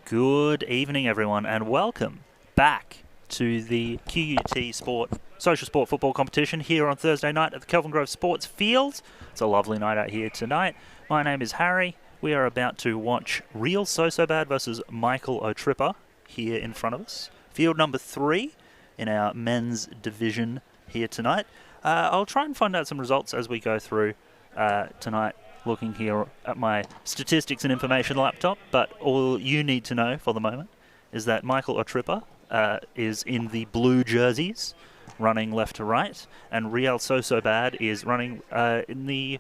Good evening, everyone, and welcome back to the QUT Social Sport Football Competition here on Thursday night at the Kelvin Grove Sports Field. It's a lovely night out here tonight. My name is Harry. We are about to watch Real So Bad versus Michael O'Tripper here in front of us. Field number 3 in our men's division here tonight. I'll try and find out some results as we go through tonight. Looking here at my statistics and information laptop, but all you need to know for the moment is that Michael O'Tripper is in the blue jerseys, running left to right, and Real So Bad is running in the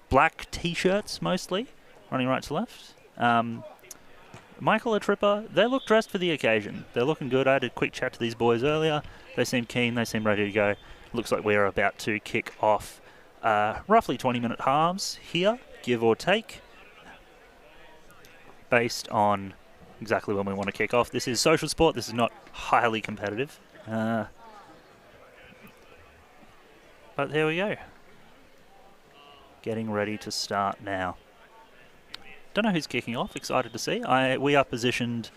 black t-shirts mostly, running right to left. Michael O'Tripper, they look dressed for the occasion. They're looking good. I had a quick chat to these boys earlier. They seem keen. They seem ready to go. Looks like we're about to kick off roughly 20-minute halves here, give or take, based on exactly when we want to kick off. This is social sport. This is not highly competitive. But there we go. Getting ready to start now. Don't know who's kicking off. Excited to see. We are positioned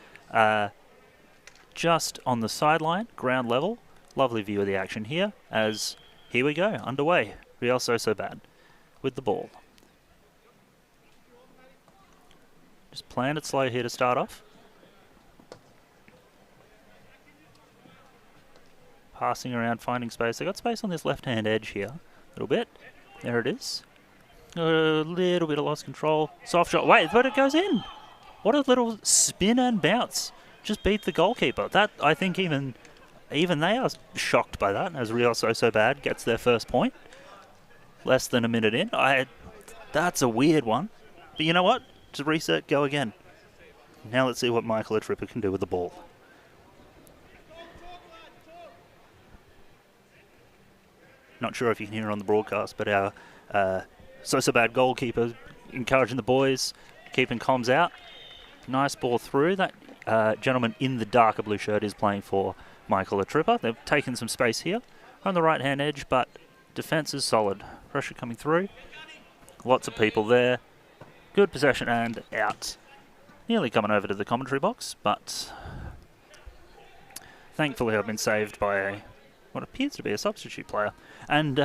just on the sideline, ground level. Lovely view of the action here as here we go, underway. Real So Bad with the ball. Just playing it slow here to start off. Passing around, finding space. They got space on this left-hand edge here. A little bit. There it is. A little bit of lost control. Soft shot. Wait, but it goes in. What a little spin and bounce. Just beat the goalkeeper. That, I think even they are shocked by that, as Real So Bad gets their first point. Less than a minute in. That's a weird one. But you know what? To reset, go again. Now let's see what Michael O'Tripper can do with the ball. Not sure if you can hear it on the broadcast, but our So Bad goalkeeper encouraging the boys, keeping comms out. Nice ball through. That gentleman in the darker blue shirt is playing for Michael O'Tripper. They've taken some space here on the right-hand edge, but defence is solid. Pressure coming through. Lots of people there. Good possession and out. Nearly coming over to the commentary box, but thankfully I've been saved by what appears to be a substitute player. And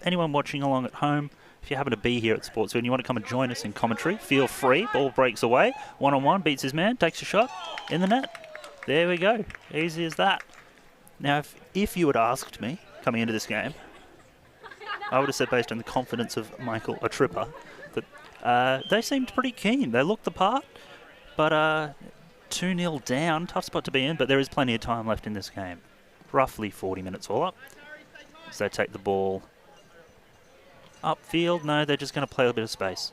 anyone watching along at home, if you happen to be here at Sportsfield and you want to come and join us in commentary, feel free. Ball breaks away. One-on-one, beats his man, takes a shot in the net. There we go. Easy as that. Now, if you had asked me coming into this game, I would have said, based on the confidence of Michael O'Tripper, that they seemed pretty keen. They looked the part, but 2-0 down, tough spot to be in, but there is plenty of time left in this game. Roughly 40 minutes all up. So they take the ball upfield. No, they're just going to play a bit of space.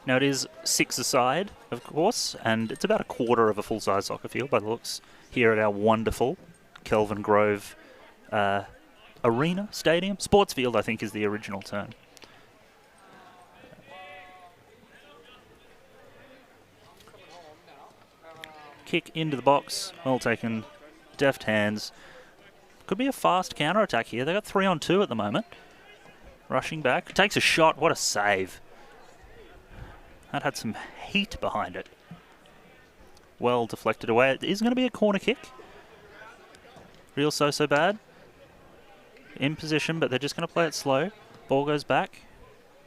Now it is 6-a-side, of course, and it's about a quarter of a full-size soccer field by the looks here at our wonderful Kelvin Grove Arena, Stadium. Sports Field, I think, is the original term. Kick into the box, well taken, deft hands. Could be a fast counter-attack here. They got 3-on-2 at the moment. Rushing back, takes a shot, what a save. That had some heat behind it. Well deflected away. It is going to be a corner kick. Real So Bad. In position, but they're just going to play it slow. Ball goes back.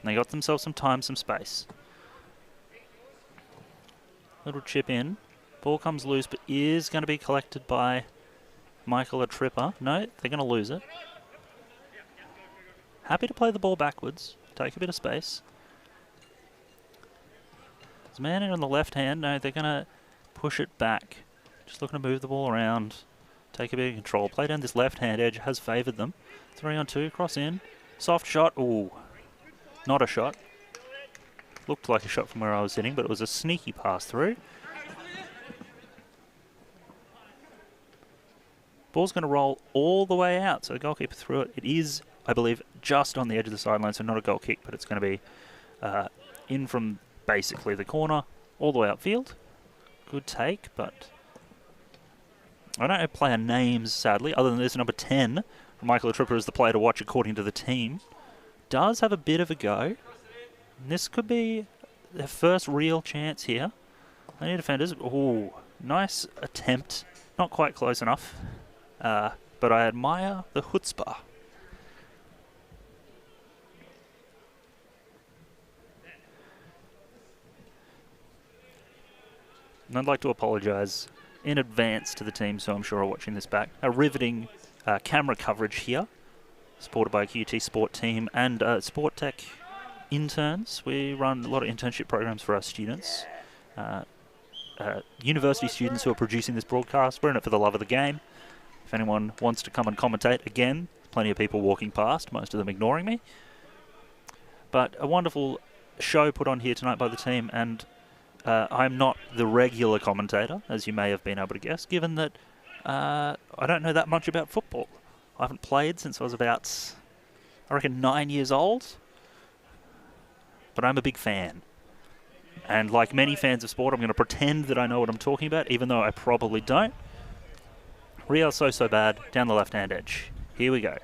And they got themselves some time, some space. Little chip in. Ball comes loose, but is going to be collected by Michael O'Tripper. No, they're going to lose it. Happy to play the ball backwards. Take a bit of space. There's a man in on the left hand. No, they're going to push it back. Just looking to move the ball around. Take a bit of control. Play down this left-hand edge has favoured them. 3-on-2, cross in. Soft shot. Ooh, not a shot. Looked like a shot from where I was sitting, but it was a sneaky pass through. Ball's going to roll all the way out, so the goalkeeper threw it. It is, I believe, just on the edge of the sideline, so not a goal kick, but it's going to be in from basically the corner, all the way upfield. Good take, but I don't know player names, sadly, other than this number 10. Michael O'Tripper is the player to watch according to the team. Does have a bit of a go. And this could be their first real chance here. Plenty of defenders. Ooh, nice attempt. Not quite close enough. But I admire the chutzpah. And I'd like to apologise in advance to the teams who I'm sure are watching this back. A riveting camera coverage here, supported by a QUT Sport team and Sport Tech interns. We run a lot of internship programs for our students. University students who are producing this broadcast. We're in it for the love of the game. If anyone wants to come and commentate, again, plenty of people walking past, most of them ignoring me. But a wonderful show put on here tonight by the team, and I'm not the regular commentator, as you may have been able to guess, given that I don't know that much about football. I haven't played since I was about, I reckon, 9 years old. But I'm a big fan. And like many fans of sport, I'm going to pretend that I know what I'm talking about, even though I probably don't. Real so bad, down the left-hand edge. Here we go.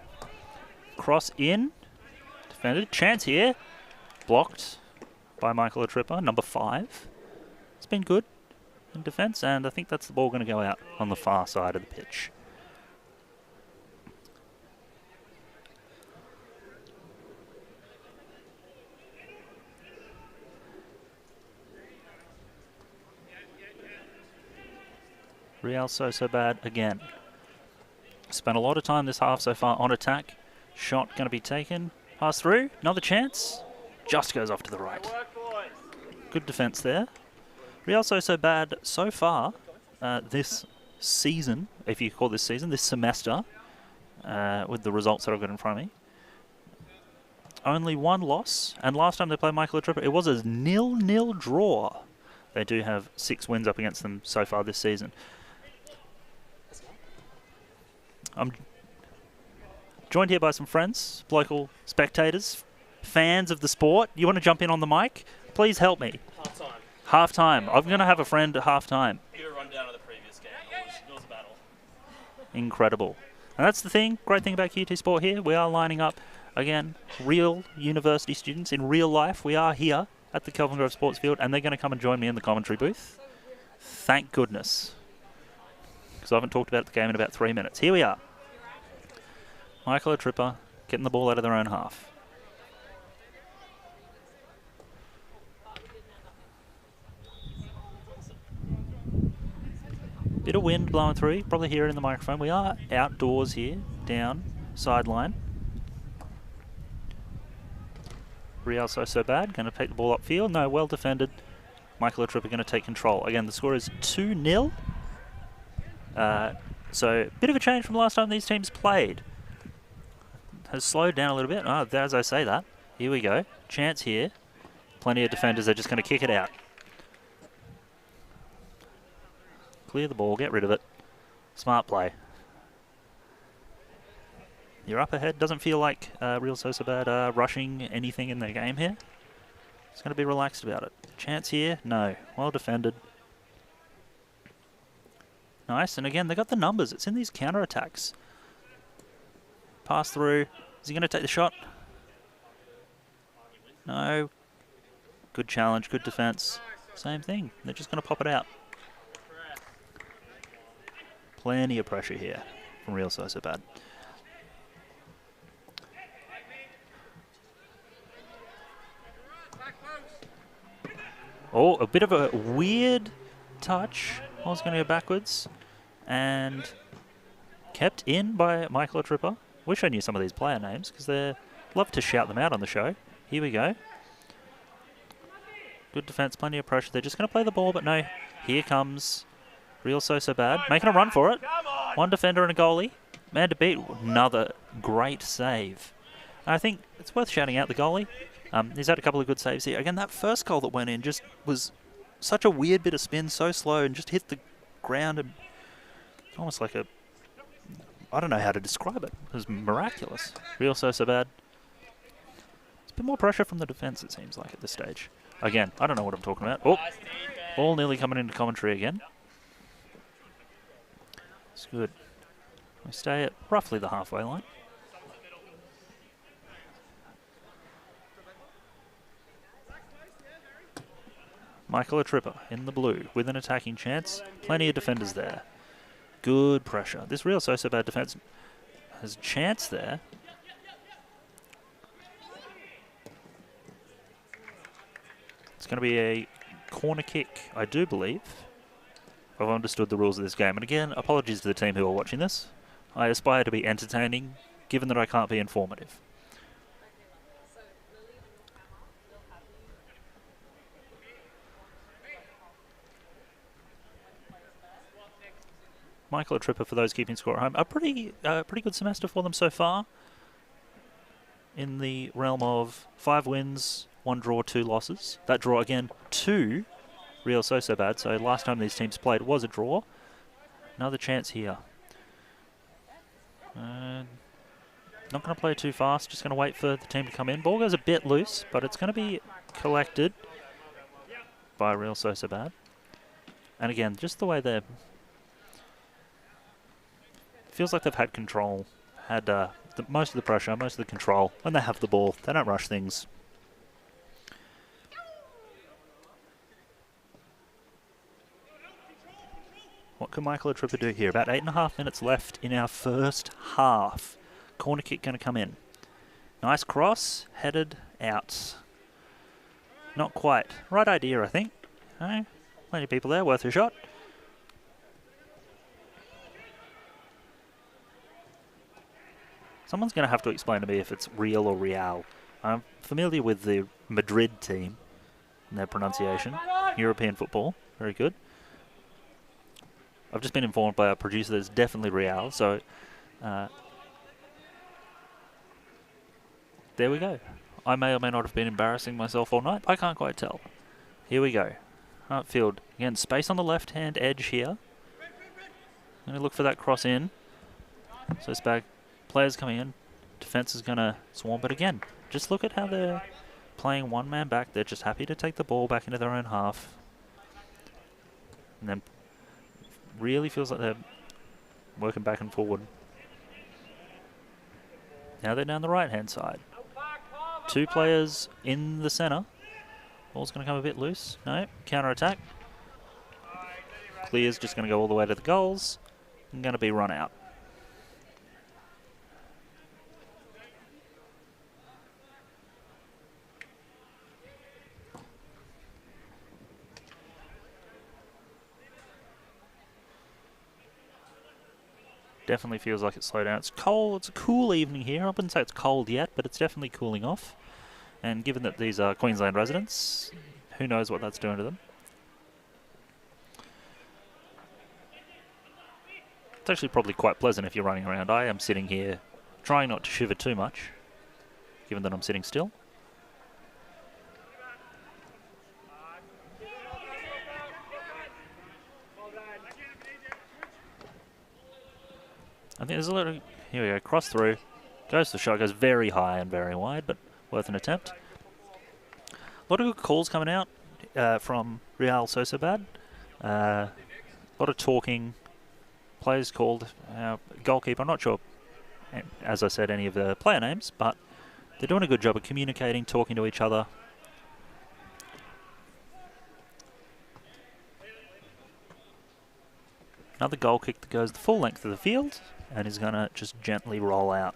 Cross in. Defended. Chance here. Blocked by Michael Atrippa, number 5. It's been good in defence, and I think that's the ball going to go out on the far side of the pitch. Real so bad again. Spent a lot of time this half so far on attack. Shot going to be taken. Pass through. Another chance. Just goes off to the right. Good defence there. Real so bad so far this season, if you call this season, this semester, with the results that I've got in front of me. Only one loss, and last time they played Michael Atrippa, it was a 0-0 draw. They do have 6 wins up against them so far this season. I'm joined here by some friends, local spectators, fans of the sport. You want to jump in on the mic? Please help me. Half-time. Half-time. I'm going to have a friend at half-time. Give a rundown of the previous game. It was a battle. Incredible. And that's the thing, great thing about QUT Sport here. We are lining up, again, real university students in real life. We are here at the Kelvin Grove Sports Field, and they're going to come and join me in the commentary booth. Thank goodness. Because I haven't talked about the game in about 3 minutes. Here we are. Michael Atrippa getting the ball out of their own half. Bit of wind blowing through. You probably hear it in the microphone. We are outdoors here, down, sideline. Real so bad. Going to take the ball upfield. No, well defended. Michael Atrippa going to take control. Again, the score is 2-0. So, bit of a change from last time these teams played. Has slowed down a little bit. Oh, as I say that. Here we go. Chance here. Plenty of defenders are just going to kick it out. Clear the ball, get rid of it. Smart play. You're up ahead. Doesn't feel like Real Sociedad rushing anything in their game here. It's going to be relaxed about it. Chance here? No. Well defended. Nice, and again, they got the numbers. It's in these counter-attacks. Pass through. Is he going to take the shot? No. Good challenge, good defense. Same thing. They're just going to pop it out. Plenty of pressure here from Real Sociedad. Oh, a bit of a weird touch. I was going to go backwards. And kept in by Michael Atrippa. Wish I knew some of these player names, because they love to shout them out on the show. Here we go. Good defense, plenty of pressure. They're just going to play the ball, but no. Here comes Real Sociedad, making a run for it. One defender and a goalie. Man to beat. Another great save. I think it's worth shouting out the goalie. He's had a couple of good saves here. Again, that first goal that went in just was such a weird bit of spin, so slow, and just hit the ground and almost like a... I don't know how to describe it. It was miraculous. Real Sociedad. It's a bit more pressure from the defence, it seems like, at this stage. Again, I don't know what I'm talking about. Oh, ball nearly coming into commentary again. It's good. We stay at roughly the halfway line. Michael Tripper in the blue with an attacking chance. Plenty of defenders there. Good pressure. This Real Sociedad defence has a chance there. It's going to be a corner kick, I do believe. I've understood the rules of this game. And again, apologies to the team who are watching this. I aspire to be entertaining, given that I can't be informative. Michael Tripper, for those keeping score at home, a pretty good semester for them so far. In the realm of 5 wins, 1 draw, 2 losses. That draw again, 2 Real Sociedad. So last time these teams played was a draw. Another chance here. Not going to play too fast. Just going to wait for the team to come in. Ball goes a bit loose, but it's going to be collected by Real Sociedad. And again, just the way they're... Feels like they've had control, had most of the pressure, most of the control. When they have the ball, they don't rush things. What can Michael Tripper do here? About 8.5 minutes left in our first half. Corner kick going to come in. Nice cross, headed out. Not quite. Right idea, I think. Okay. Plenty of people there, worth a shot. Someone's going to have to explain to me if it's Real or Real. I'm familiar with the Madrid team and their pronunciation. European football. Very good. I've just been informed by our producer that it's definitely Real, so there we go. I may or may not have been embarrassing myself all night. I can't quite tell. Here we go. Outfield. Again, space on the left-hand edge here. I'm going to look for that cross in. So it's back. Players coming in. Defense is going to swarm, but again, just look at how they're playing one man back. They're just happy to take the ball back into their own half. And then really feels like they're working back and forward. Now they're down the right-hand side. 2 players in the centre. Ball's going to come a bit loose. No, counter-attack. Clear's just going to go all the way to the goals. And going to be run out. Definitely feels like it's slowed down. It's cold. It's a cool evening here. I wouldn't say it's cold yet, but it's definitely cooling off. And given that these are Queensland residents, who knows what that's doing to them. It's actually probably quite pleasant if you're running around. I am sitting here trying not to shiver too much, given that I'm sitting still. I think there's a little... Here we go, cross through. Goes to the shot, goes very high and very wide, but worth an attempt. A lot of good calls coming out from Real Sociedad. A lot of talking. Players called. Goalkeeper, I'm not sure, as I said, any of the player names, but they're doing a good job of communicating, talking to each other. Another goal kick that goes the full length of the field and is going to just gently roll out.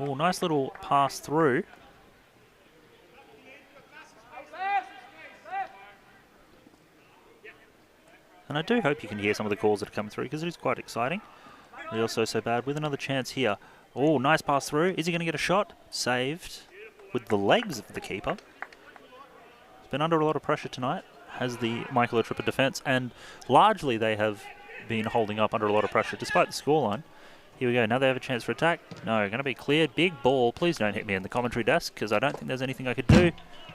Oh, nice little pass through. And I do hope you can hear some of the calls that are coming through because it is quite exciting. Real Sociedad with another chance here. Oh, nice pass through. Is he going to get a shot? Saved with the legs of the keeper. He's been under a lot of pressure tonight, has the Michael Tripper defence, and largely they have been holding up under a lot of pressure despite the scoreline. Here we go. Now they have a chance for attack. No, going to be cleared. Big ball. Please don't hit me in the commentary desk because I don't think there's anything I could do.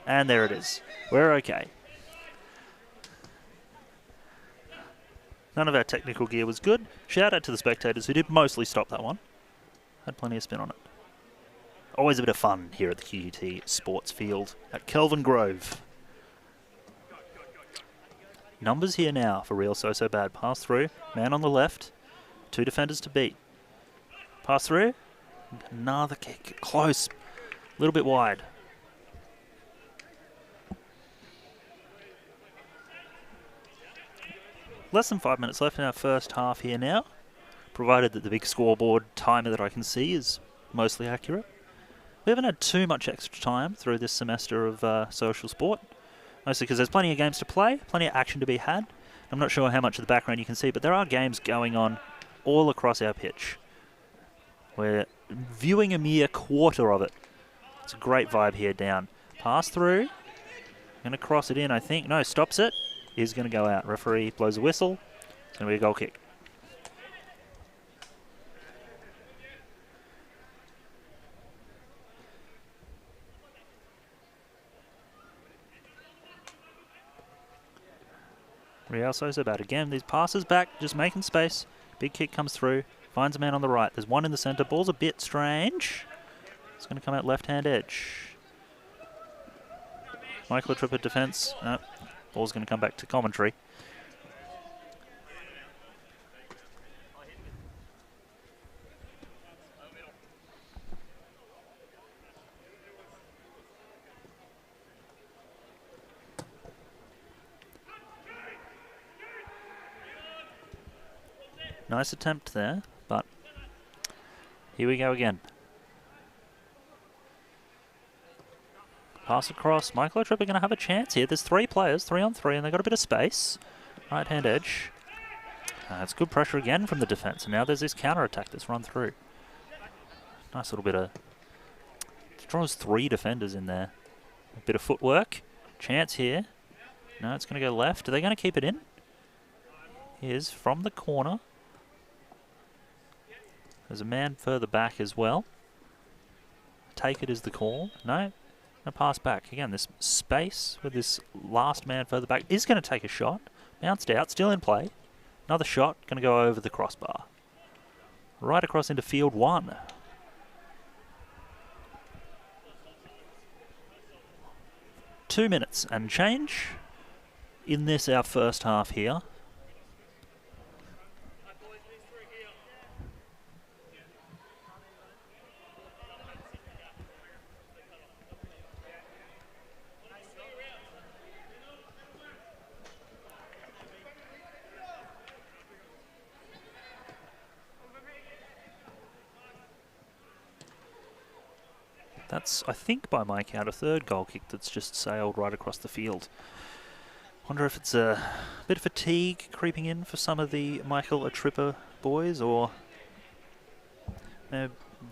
And there it is. We're okay. None of our technical gear was good. Shout out to the spectators who did mostly stop that one. Had plenty of spin on it. Always a bit of fun here at the QUT Sports Field at Kelvin Grove. Numbers here now for Real Sociedad. Pass through. Man on the left. 2 defenders to beat. Pass through. Another kick. Close. A little bit wide. Less than 5 minutes left in our first half here now, provided that the big scoreboard timer that I can see is mostly accurate. We haven't had too much extra time through this semester of social sport, mostly because there's plenty of games to play, plenty of action to be had. I'm not sure how much of the background you can see, but there are games going on all across our pitch. We're viewing a mere quarter of it. It's a great vibe here down. Pass through. Going to cross it in, I think. No, stops it. Is going to go out. Referee blows a whistle. It's going to be a goal kick. Real so bad again. These passes back, just making space. Big kick comes through. Finds a man on the right. There's one in the centre. Ball's a bit strange. It's going to come out left-hand edge. Michael Tripper defence. No. Ball's going to come back to commentary. Nice attempt there, but here we go again. Pass across. Michael Tripper going to have a chance here. There's 3 players, 3 on 3, and they've got a bit of space. Right-hand edge. It's good pressure again from the defence, and now there's this counter-attack that's run through. Nice little bit of... Draws 3 defenders in there. A bit of footwork. Chance here. No, it's going to go left. Are they going to keep it in? Here's from the corner. There's a man further back as well. Take it is the call. No. And pass back. Again, this space with this last man further back is going to take a shot. Bounced out, still in play. Another shot, going to go over the crossbar. Right across into field 1. Two minutes and change in this, our first half here. That's, I think, by my count, a 3rd goal kick that's just sailed right across the field. Wonder if it's a bit of fatigue creeping in for some of the Michael Tripper boys, or a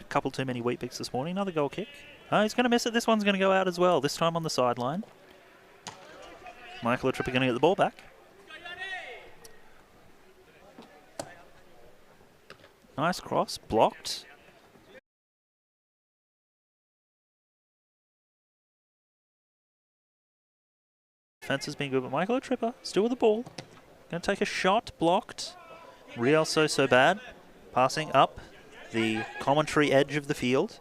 couple too many wheat bix this morning. Another goal kick. Oh, he's going to miss it. This one's going to go out as well, this time on the sideline. Michael Tripper going to get the ball back. Nice cross, blocked. Defense has been good, but Michael Tripper still with the ball. Going to take a shot, blocked. Real so bad. Passing up the commentary edge of the field.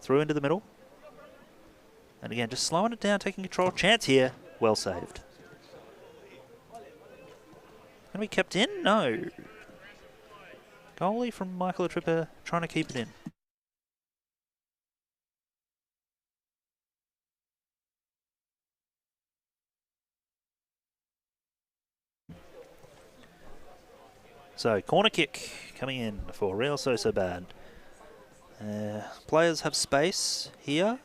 Through into the middle. And again, just slowing it down, taking control. Chance here. Well saved. Going to be kept in? No. Goalie from Michael Tripper trying to keep it in. So, corner kick coming in for Real so bad. Players have space here.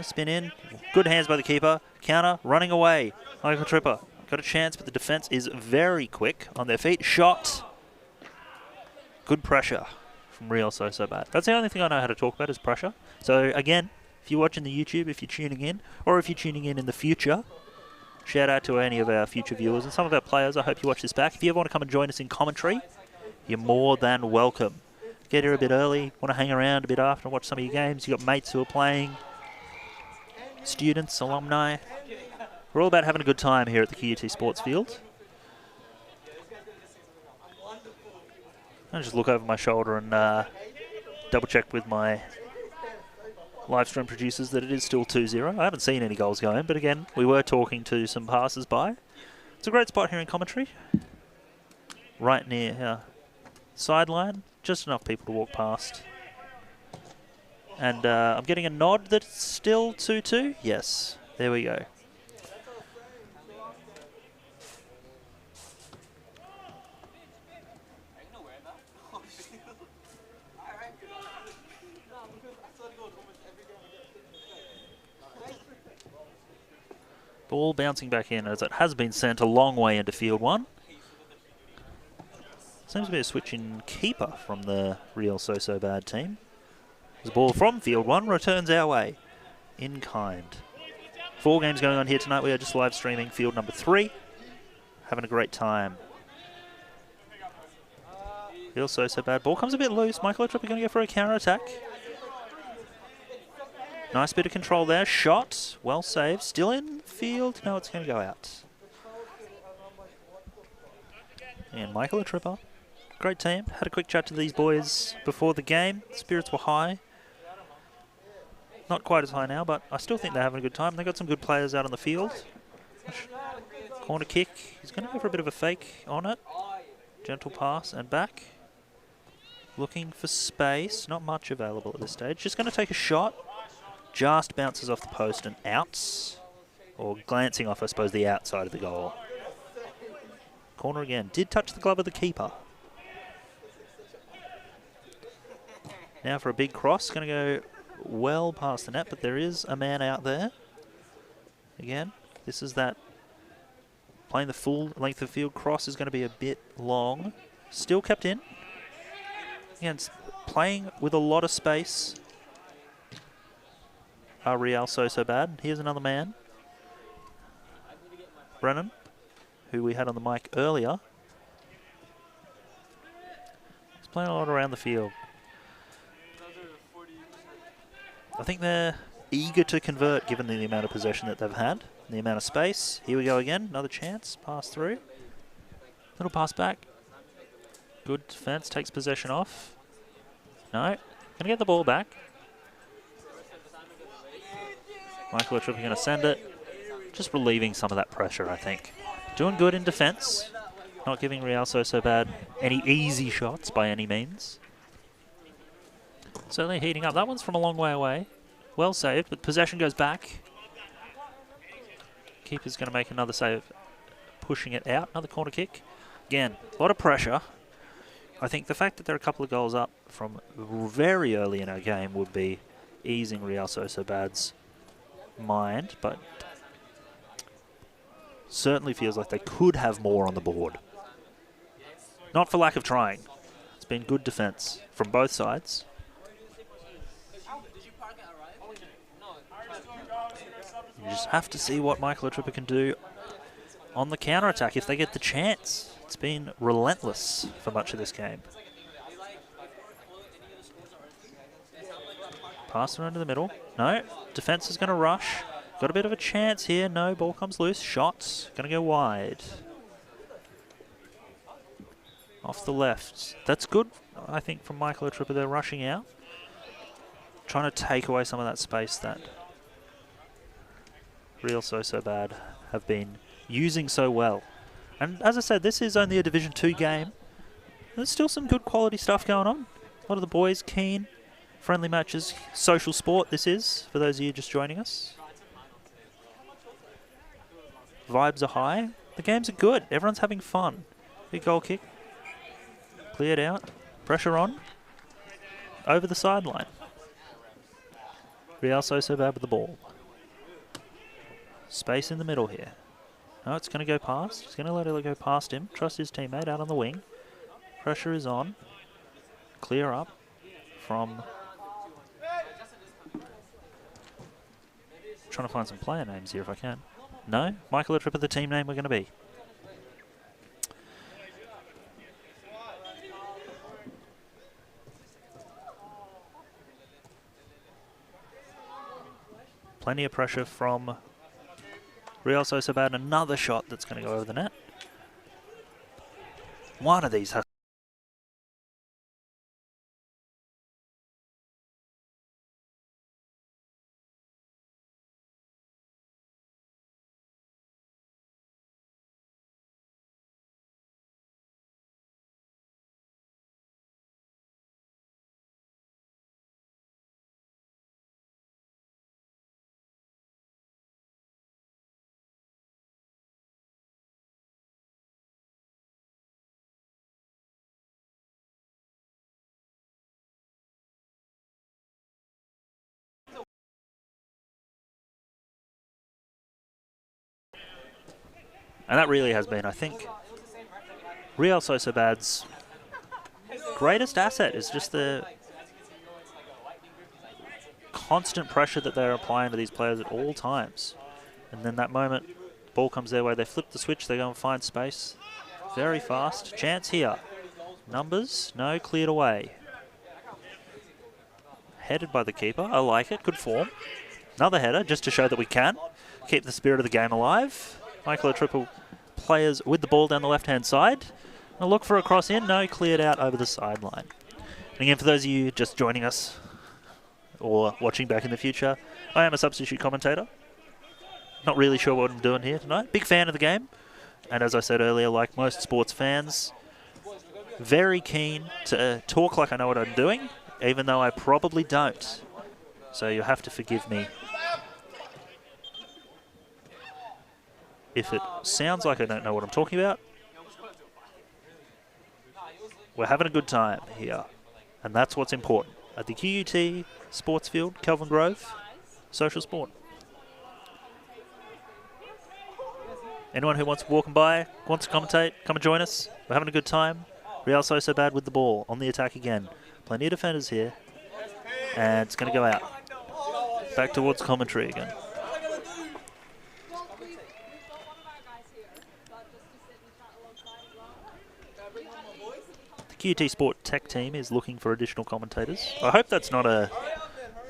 Spin in. Good hands by the keeper. Counter, running away. Michael Tripper got a chance, but the defence is very quick on their feet. Shot. Good pressure from Real so bad. That's the only thing I know how to talk about is pressure. So, again, if you're watching the YouTube, if you're tuning in, or if you're tuning in the future, shout out to any of our future viewers and some of our players. I hope you watch this back. If you ever want to come and join us in commentary, you're more than welcome. Get here a bit early, want to hang around a bit after and watch some of your games. You've got mates who are playing, students, alumni. We're all about having a good time here at the QUT Sports Field. I just look over my shoulder and double check with my live stream producers that it is still 2-0. I haven't seen any goals going, but again, we were talking to some passers-by. It's a great spot here in commentary. Right near sideline. Just enough people to walk past. And I'm getting a nod that it's still 2-2. Yes, there we go. Ball bouncing back in as it has been sent a long way into field one. Seems to be a switch in keeper from the Real So Bad team. The ball from field one returns our way in kind. 4 games going on here tonight. We are just live streaming field number 3. Having a great time. Real So Bad. Ball comes a bit loose. Michael Tripper going to go for a counter attack. Nice bit of control there. Shot. Well saved. Still in field. No, it's going to go out. And Michael Tripper. Great team. Had a quick chat to these boys before the game. Spirits were high. Not quite as high now, but I still think they're having a good time. They've got some good players out on the field. Corner kick. He's going to go for a bit of a fake on it. Gentle pass and back. Looking for space. Not much available at this stage. Just going to take a shot. Just bounces off the post and outs. Or glancing off, I suppose, the outside of the goal. Corner again. Did touch the glove of the keeper. Now for a big cross. Going to go well past the net, but there is a man out there. Again, this is that playing the full length of field. Cross is going to be a bit long. Still kept in. Again, playing with a lot of space. Real So Bad. Here's another man. Brennan, who we had on the mic earlier. He's playing a lot around the field. I think they're eager to convert given the amount of possession that they've had, the amount of space. Here we go again, another chance, pass through. Little pass back. Good defense, takes possession off. No, gonna get the ball back. Michael Tripper gonna send it. Just relieving some of that pressure, I think. Doing good in defense. Not giving Real So Bad any easy shots by any means. Certainly heating up. That one's from a long way away. Well saved, but possession goes back. Keeper's going to make another save, pushing it out. Another corner kick. Again, a lot of pressure. I think the fact that they're a couple of goals up from very early in our game would be easing Real So Bad's mind, but certainly feels like they could have more on the board. Not for lack of trying. It's been good defense from both sides. You just have to see what Michael Tripper can do on the counter-attack if they get the chance. It's been relentless for much of this game. Pass around to the middle. No, defense is going to rush. Got a bit of a chance here. No, ball comes loose. Shots. Going to go wide. Off the left. That's good, I think, from Michael Tripper. They're rushing out. Trying to take away some of that space that Real So Bad have been using so well. And as I said, this is only a Division 2 game. There's still some good quality stuff going on. A lot of the boys keen. Friendly matches. Social sport this is, for those of you just joining us. Vibes are high. The games are good. Everyone's having fun. Big goal kick. Cleared out. Pressure on. Over the sideline. Real So Bad with the ball. Space in the middle here. No, it's going to go past. He's going to let it go past him. Trust his teammate out on the wing. Pressure is on. Clear up from... Trying to find some player names here if I can. No, Michael Tripper, the team name we're going to be. Plenty of pressure from Real So Bad. Another shot that's going to go over the net. One of these has And that really has been, I think, Real Sociedad's greatest asset is just the constant pressure that they're applying to these players at all times. And then that moment, ball comes their way, they flip the switch, they go and find space. Very fast. Chance here. Numbers, no, cleared away. Headed by the keeper, I like it, good form. Another header, just to show that we can keep the spirit of the game alive. Michael Triple players with the ball down the left-hand side. A look for a cross in, no, cleared out over the sideline. And again, for those of you just joining us or watching back in the future, I am a substitute commentator. Not really sure what I'm doing here tonight. Big fan of the game. And as I said earlier, like most sports fans, very keen to talk like I know what I'm doing, even though I probably don't. So you'll have to forgive me if it sounds like I don't know what I'm talking about. We're having a good time here, and that's what's important. At the QUT Sports Field, Kelvin Grove, social sport. Anyone who wants walking by, wants to commentate, come and join us. We're having a good time. Real Sociedad with the ball, on the attack again. Plenty of defenders here, and it's going to go out. Back towards commentary again. The QUT Sport Tech team is looking for additional commentators. I hope that's not a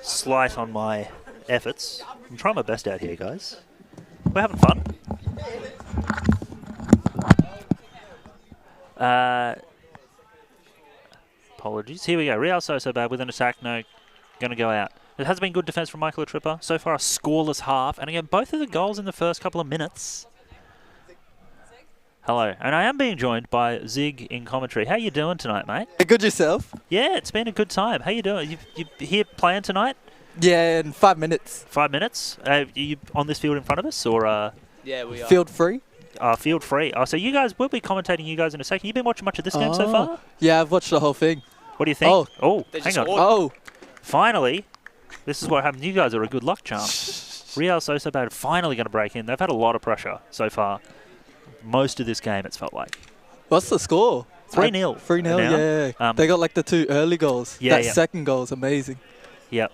slight on my efforts. I'm trying my best out here, guys. We're having fun. Apologies. Here we go. Real Sociedad with an attack. No, going to go out. It has been good defence from Michael Tripper. So far, a scoreless half. And again, both of the goals in the first couple of minutes. Hello. And I am being joined by Zig in commentary. How you doing tonight, mate? Good yourself? Yeah, it's been a good time. How you doing? You here playing tonight? Yeah, in 5 minutes. 5 minutes? Are you on this field in front of us, or? Yeah, we are. Field free? Field free. Oh, so you guys, we'll be commentating you guys in a second. You been watching much of this game so far? Yeah, I've watched the whole thing. What do you think? Oh, They hang just on. scored. Oh, Finally, this is what happened. You guys are a good luck charm. Real Sociedad finally going to break in. They've had a lot of pressure so far. Most of this game, it's felt like. what's the score? 3-0. 3-0, yeah. They got like the 2 early goals. Yeah, that second goal is amazing. Yep.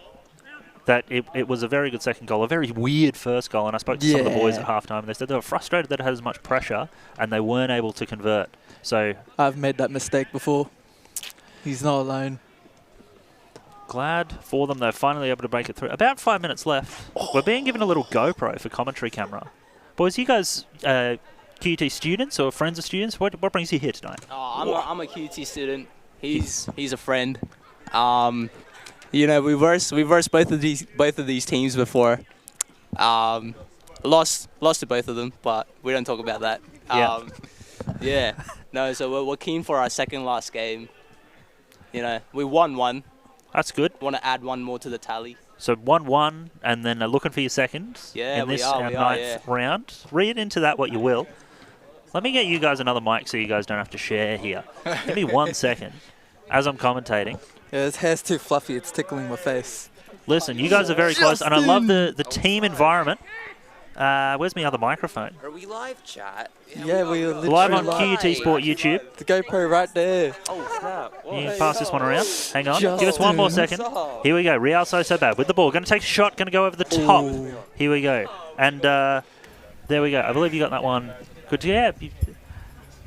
That it was a very good second goal, a very weird first goal, and I spoke to some of the boys at halftime, and they said they were frustrated that it had as much pressure, and they weren't able to convert. So I've made that mistake before. He's not alone. glad for them they're finally able to break it through. About 5 minutes left. We're being given a little GoPro for commentary camera. Boys, you guys QUT students or friends of students? What brings you here tonight? Oh, I'm a QT student. He's a friend. You know, we versed both of these teams before. Lost to both of them, but we don't talk about that. Yeah. Yeah. No, so we're keen for our second last game. You know, we won one. That's good. Want to add one more to the tally. So 1-1, and then looking for your second Yeah, in this we are, ninth round. Read into that what you will. Let me get you guys another mic so you guys don't have to share here. Give me 1 second as I'm commentating. Yeah, his hair's too fluffy. It's tickling my face. Listen, you guys are very close, and I love the team environment. Where's my other microphone? Are we live, chat? Yeah, we are literally Live on live. QUT Sport YouTube. The GoPro right there. Oh, snap. Can you pass this one around? Hang on. Justin. Give us 1 more second. Here we go. Real Sociedad with the ball. Going to take a shot. Going to go over the top. Ooh. Here we go. And there we go. I believe you got that one. Good. Yeah.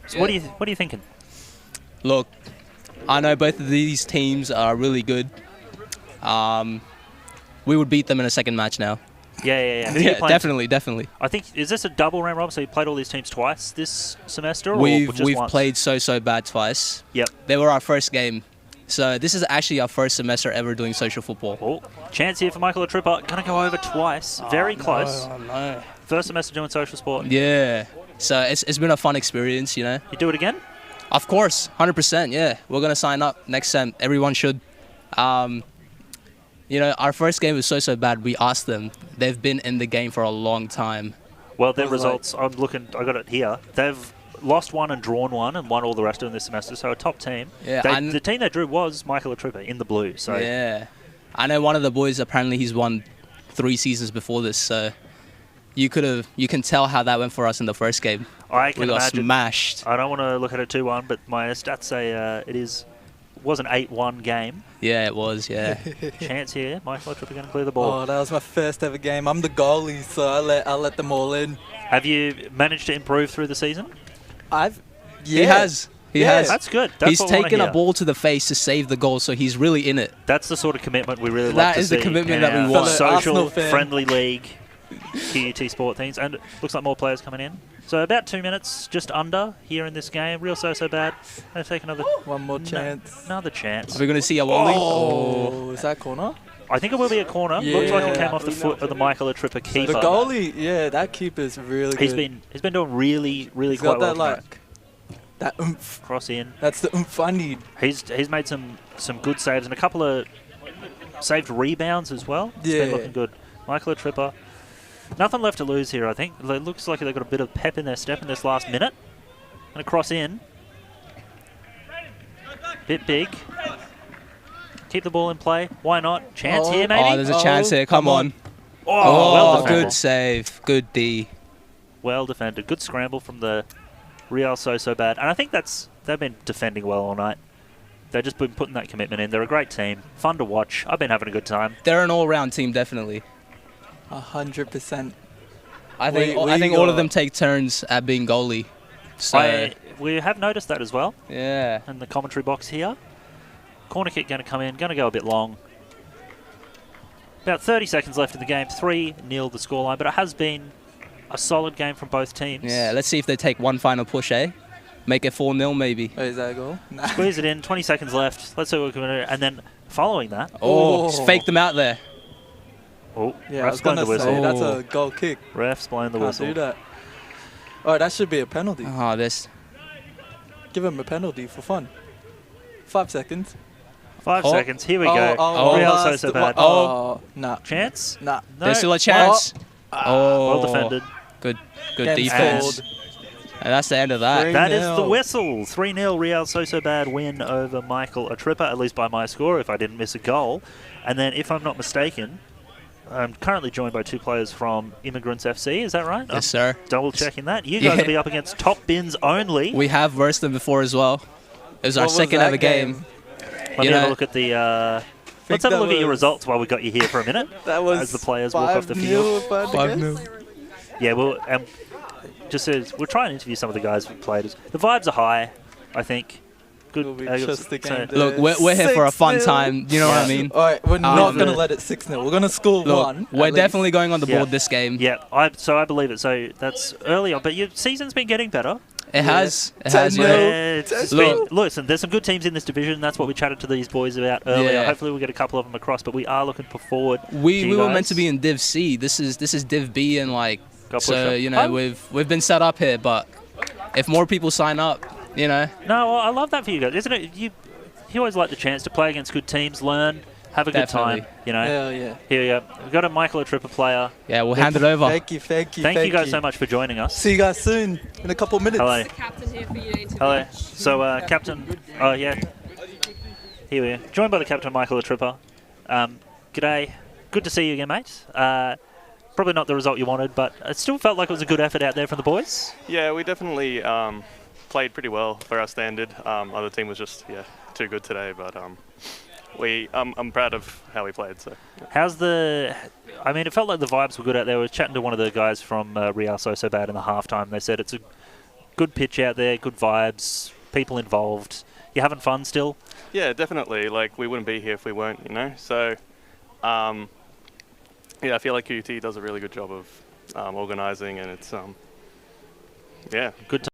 So what are you thinking? Look, I know both of these teams are really good. We would beat them in a second match now. Yeah. Who are you Yeah, playing? definitely. I think, is this a double round robin? So you played all these teams twice this semester? Or We've just once? played so bad twice. Yep. They were our first game. So this is actually our first semester ever doing social football. Oh, chance here for Michael Tripper. Going to go over twice. Very close. No. First semester doing social sport. Yeah. So it's been a fun experience, you know. You do it again? Of course, 100%, yeah. We're going to sign up next sem. Everyone should. You know, our first game was so bad, we asked them. They've been in the game for a long time. Well, their results, I'm looking, I got it here. They've lost one and drawn one and won all the rest of them this semester, so a top team. Yeah, The team they drew was Michael Tripper in the blue. So Yeah. I know one of the boys, apparently he's won 3 seasons before this, so you can tell how that went for us in the first game. I We can got imagine. smashed. I don't want to look at it 2-1, but my stats say was an 8-1 game. Yeah, it was. Yeah. Chance here. Michael Tripper going to clear the ball. Oh, that was my first ever game. I'm the goalie, so I let them all in. Have you managed to improve through the season? He has. He Yeah. has. That's good. That's He's what we wanna taken a hear. ball to the face to save the goal, so he's really in it. That's the sort of commitment we really like That to is see. the commitment that we in our want. Fellow Arsenal Social, fan. friendly league, QUT Sport things. And it looks like more players coming in. So about 2 minutes, just under, here in this game. Real so bad. Going to take another One more chance. another chance. Are we going to see a volley? Oh, is that corner? I think it will be a corner. Looks like it Yeah. came off the foot of the Michael Tripper keeper. The goalie, yeah, that keeper's really He's good. been doing really He's quite got well that tonight. like that oomph. Cross in. That's the oomph I need. He's made some good saves and a couple of saved rebounds as well. It's been Yeah. looking good. Michael Tripper. Nothing left to lose here, I think. It looks like they've got a bit of pep in their step in this last minute. And a cross in. Bit big. Keep the ball in play. Why not? Chance here, maybe? Oh, there's a chance here. Come on. Oh, well Oh, defended. good save. Good D. Well defended. Good scramble from the Real so bad. And I think they've been defending well all night. They've just been putting that commitment in. They're a great team. Fun to watch. I've been having a good time. They're an all-round team, definitely. 100%. I think We all of got- them take turns at being goalie. So We have noticed that as well yeah. in the commentary box here. Corner kick going to come in. Going to go a bit long. About 30 seconds left in the game. 3-0 the scoreline. But it has been a solid game from both teams. Yeah, let's see if they take one final push, eh? Make it 4-0 maybe. Oh, is that a goal? Nah. Squeeze it in. 20 seconds left. Let's see what we can do. And then following that. Oh, Oh. just fake them out there. Oh, Yeah, I ref's was blown going the to say, whistle. that's a goal kick. Ref's blown the Can't whistle. do that. Oh, that should be a penalty. Oh, this. Give him a penalty for fun. 5 seconds. 5 Oh. seconds. Here we go. Oh. Real last- so bad. Oh, nah. Chance? Nah. No. There's still a chance. Oh, Well defended. Good Game's defense. called. And that's the end of that. Three- That is the 3-0. whistle. 3-0 Real so bad win over Michael Tripper, at least by my score, if I didn't miss a goal. And then, if I'm not mistaken, I'm currently joined by two players from Immigrants FC. Is that right? Yes, sir. Double checking that. You guys Yeah. will be up against Top Bins only. We have versed them before as well. It was our What was second that ever game. Let me you have a know- look at the. Let's have a that look at your was- results while we got you here for a minute. That was As the players walk off the 5-0 field. if I had to 5-0. guess. Yeah, well, just as we'll try and interview some of the guys who played. The vibes are high, I think. Good. Will be uh, just the so- game Look, we're here for a fun 6-0. time. You know what I mean? All right, we're not Um, going to let it 6-0. We're going to score Look, one. we're at definitely least. going on the board Yeah. this game. Yeah, I believe it. So that's early on, but your season's been getting better. It has. It 10-0. has, Yeah, yeah. it's Look. been, listen, there's some good teams in this division. That's what we chatted to these boys about earlier. Yeah. Hopefully, we'll get a couple of them across. But we are looking forward. We to you were guys. meant to be in Div C. This is Div B, and like Got pushed so up. you know Oh. we've been set up here. But if more people sign up, you know, No, well, I love that for you guys, isn't it? You always like the chance to play against good teams, learn, have a good Definitely. time. You know. Hell yeah. Here we go. We've got a Michael Tripper player. yeah, we'll hand it over. Thank you. Thank you guys so much for joining us. See you guys soon in a couple minutes. Hello. Captain here for you to interview. Hello. So, Captain. Oh, yeah. Here we are. Joined by the captain, Michael Tripper. G'day. Good to see you again, mate. Probably not the result you wanted, but it still felt like it was a good effort out there from the boys. Yeah, we definitely played pretty well for our standard. Other team was just too good today, but I'm proud of how we played. So How's the... I mean, it felt like the vibes were good out there. We were chatting to one of the guys from Real so bad in the halftime. They said it's a good pitch out there, good vibes, people involved. You having fun still? yeah, definitely. Like we wouldn't be here if we weren't, you know. So I feel like QUT does a really good job of organising, and it's Good time.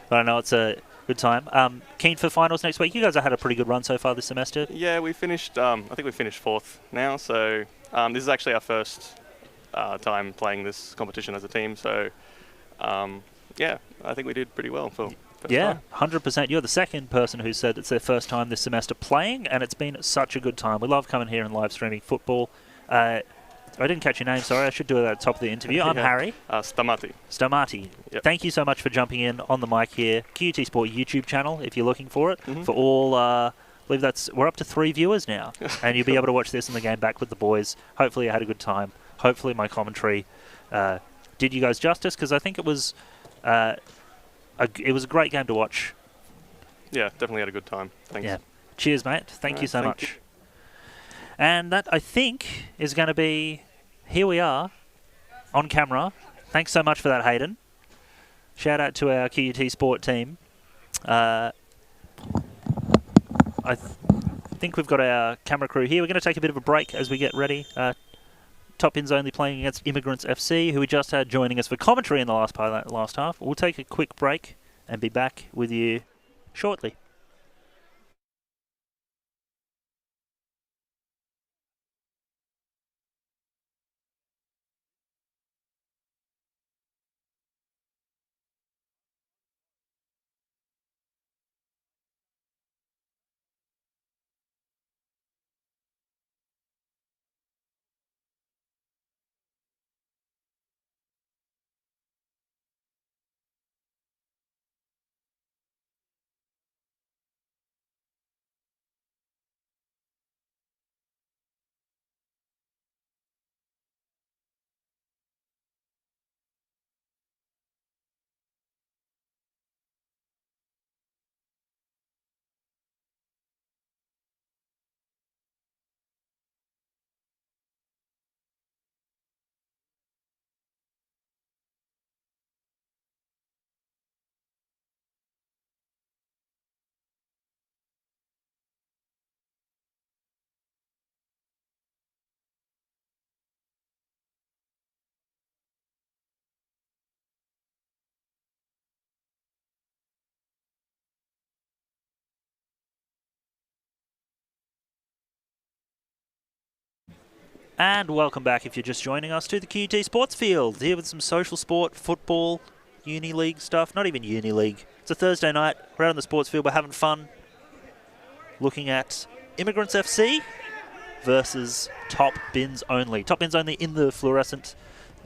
But I know it's a good time. Keen for finals next week? You guys have had a pretty good run so far this semester. Yeah, we finished. I think we finished fourth now. So this is actually our first time playing this competition as a team. So I think we did pretty well for first Yeah, time. 100%. You're the second person who said it's their first time this semester playing, and it's been such a good time. We love coming here and live streaming football. I didn't catch your name, sorry. I should do it at the top of the interview. I'm Yeah. Harry Stamati. Stamati. Yep. Thank you so much for jumping in on the mic here. QUT Sport YouTube channel, if you're looking for it, Mhm. for all believe we're up to 3 viewers now, and you'll be able to watch this in the game back with the boys. Hopefully, you had a good time. Hopefully, my commentary did you guys justice, because I think it was a great game to watch. Yeah, definitely had a good time. Thanks. Yeah. Cheers, mate. Thank you so much. You. And that, I think, is going to be... Here we are, on camera. Thanks so much for that, Hayden. Shout out to our QUT Sport team. I think we've got our camera crew here. We're going to take a bit of a break as we get ready. Top Pins Only playing against Immigrants FC, who we just had joining us for commentary in the last part of that last half. We'll take a quick break and be back with you shortly. And welcome back, if you're just joining us, to the QUT Sports Field. Here with some social sport, football, uni league stuff. Not even uni league. It's a Thursday night. We're out on the sports field. We're having fun. Looking at Immigrants FC versus Top Bins Only. Top Bins Only in the fluorescent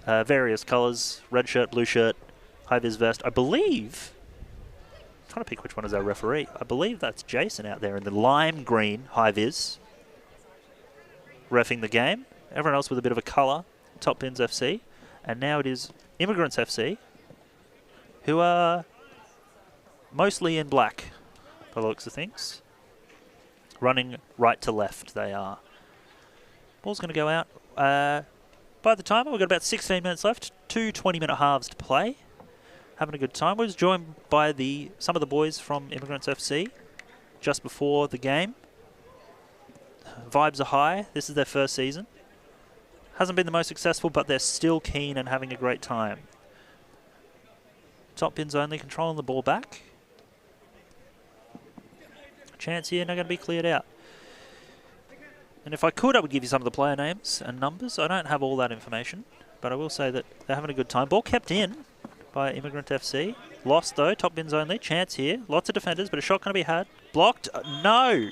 various colours. Red shirt, blue shirt, high-vis vest. I believe... I'm trying to pick which one is our referee. I believe that's Jason out there in the lime green high-vis. Reffing the game. Everyone else with a bit of a colour, Top Bins FC. And now it is Immigrants FC, who are mostly in black, by the looks of things. Running right to left, they are. Ball's going to go out. By the timer, we've got about 16 minutes left. 2 20-minute halves to play. Having a good time. We was joined by some of the boys from Immigrants FC just before the game. Vibes are high. This is their first season. Hasn't been the most successful, but they're still keen and having a great time. Top Bins Only controlling the ball back. Chance here, not going to be cleared out. And if I could, I would give you some of the player names and numbers. I don't have all that information, but I will say that they're having a good time. Ball kept in by Immigrant FC. Lost, though. Top Bins Only. Chance here. Lots of defenders, but a shot going to be had. Blocked. No!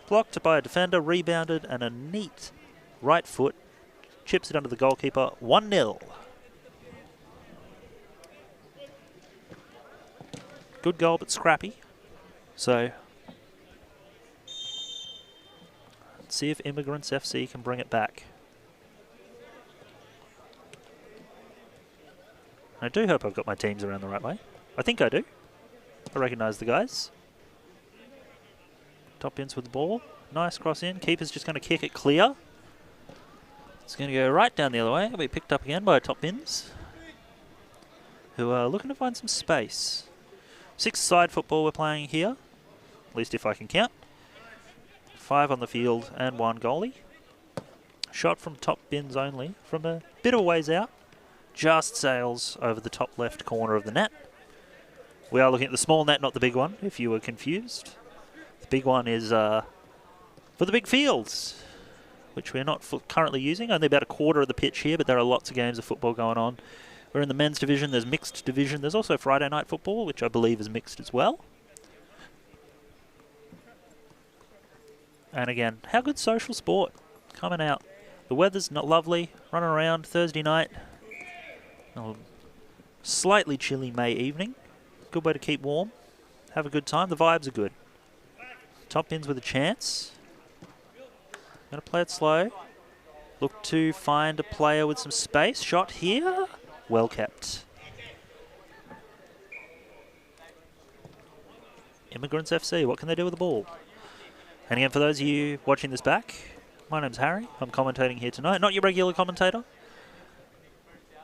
Blocked by a defender, rebounded, and a neat right foot chips it under the goalkeeper. 1-0. Good goal, but scrappy. So, let's see if Immigrants FC can bring it back. I do hope I've got my teams around the right way. I think I do. I recognise the guys. Top Bins with the ball. Nice cross in. Keeper's just going to kick it clear. It's going to go right down the other way. It'll be picked up again by Top Bins, who are looking to find some space. 6-side football we're playing here, at least if I can count. 5 on the field and 1 goalie. Shot from Top Bins Only from a bit of a ways out. Just sails over the top left corner of the net. We are looking at the small net, not the big one, if you were confused. The big one is for the big fields, which we're not currently using. Only about a quarter of the pitch here, but there are lots of games of football going on. We're in the men's division. There's mixed division. There's also Friday night football, which I believe is mixed as well. And again, how good social sport coming out. The weather's not lovely. Running around Thursday night. Slightly chilly May evening. Good way to keep warm. Have a good time. The vibes are good. Top bins with a chance. Going to play it slow. Look to find a player with some space. Shot here. Well kept. Immigrants FC, what can they do with the ball? And again, for those of you watching this back, my name's Harry. I'm commentating here tonight. Not your regular commentator.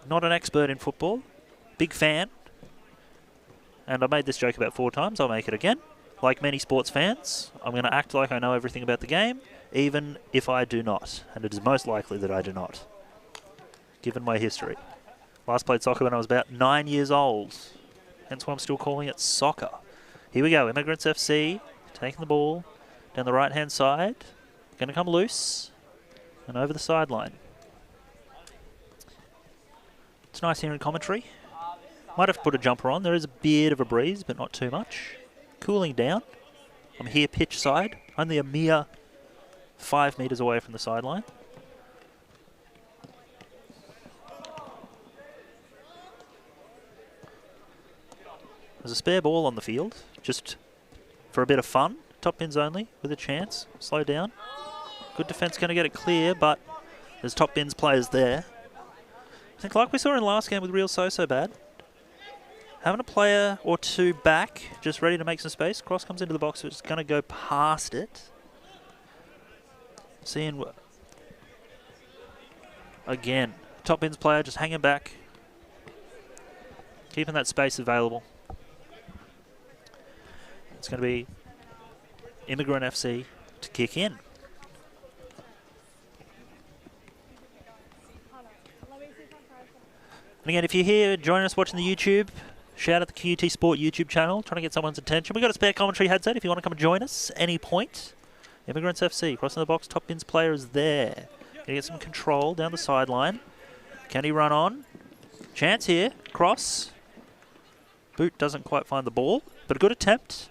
Not an expert in football. Big fan. And I made this joke about 4 times. I'll make it again. Like many sports fans, I'm going to act like I know everything about the game, even if I do not. And it is most likely that I do not, given my history. Last played soccer when I was about 9 years old. Hence why I'm still calling it soccer. Here we go. Immigrants FC taking the ball down the right-hand side. Going to come loose and over the sideline. It's nice hearing commentary. Might have to put a jumper on. There is a bit of a breeze, but not too much. Cooling down. I'm here pitch side. Only a mere 5 metres away from the sideline. There's a spare ball on the field, just for a bit of fun. Top bins only, with a chance. Slow down. Good defence, going to get it clear, but there's top bins players there. I think like we saw in last game with Real So Bad, having a player or two back, just ready to make some space. Cross comes into the box, so it's going to go past it. Seeing again, top bins player just hanging back, keeping that space available. It's going to be Immigrant FC to kick in. And again, if you're here, join us watching the YouTube. Shout out the QUT Sport YouTube channel, trying to get someone's attention. We've got a spare commentary headset if you want to come and join us any point. Immigrants FC, crossing the box, top bins player is there. Gonna get some control down the sideline. Can he run on? Chance here, cross. Boot doesn't quite find the ball, but a good attempt.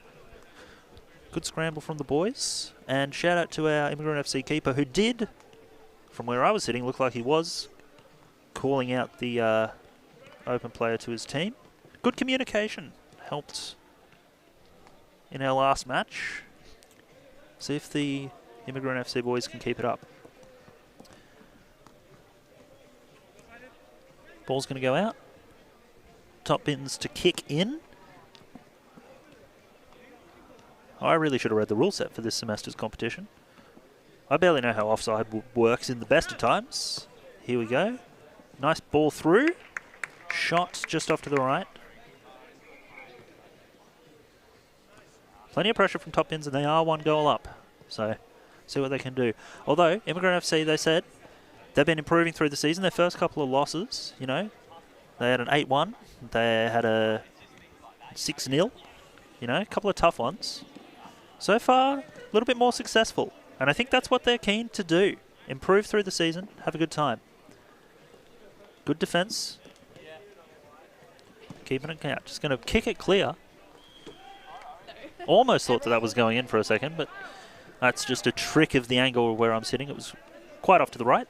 Good scramble from the boys. And shout out to our Immigrant FC keeper who did, from where I was sitting, look like he was calling out the open player to his team. Good communication helped in our last match. See if the Immigrant FC boys can keep it up. Ball's going to go out. Top bins to kick in. I really should have read the rule set for this semester's competition. I barely know how offside works in the best of times. Here we go. Nice ball through. Shot just off to the right. Plenty of pressure from top bins, and they are 1 goal up. So, see what they can do. Although, Immigrant FC, they said, they've been improving through the season. Their first couple of losses, you know, they had an 8-1. They had a 6-0. You know, a couple of tough ones. So far, a little bit more successful. And I think that's what they're keen to do. Improve through the season, have a good time. Good defence. Keeping it out. Just going to kick it clear. Almost thought that was going in for a second, but that's just a trick of the angle where I'm sitting. It was quite off to the right.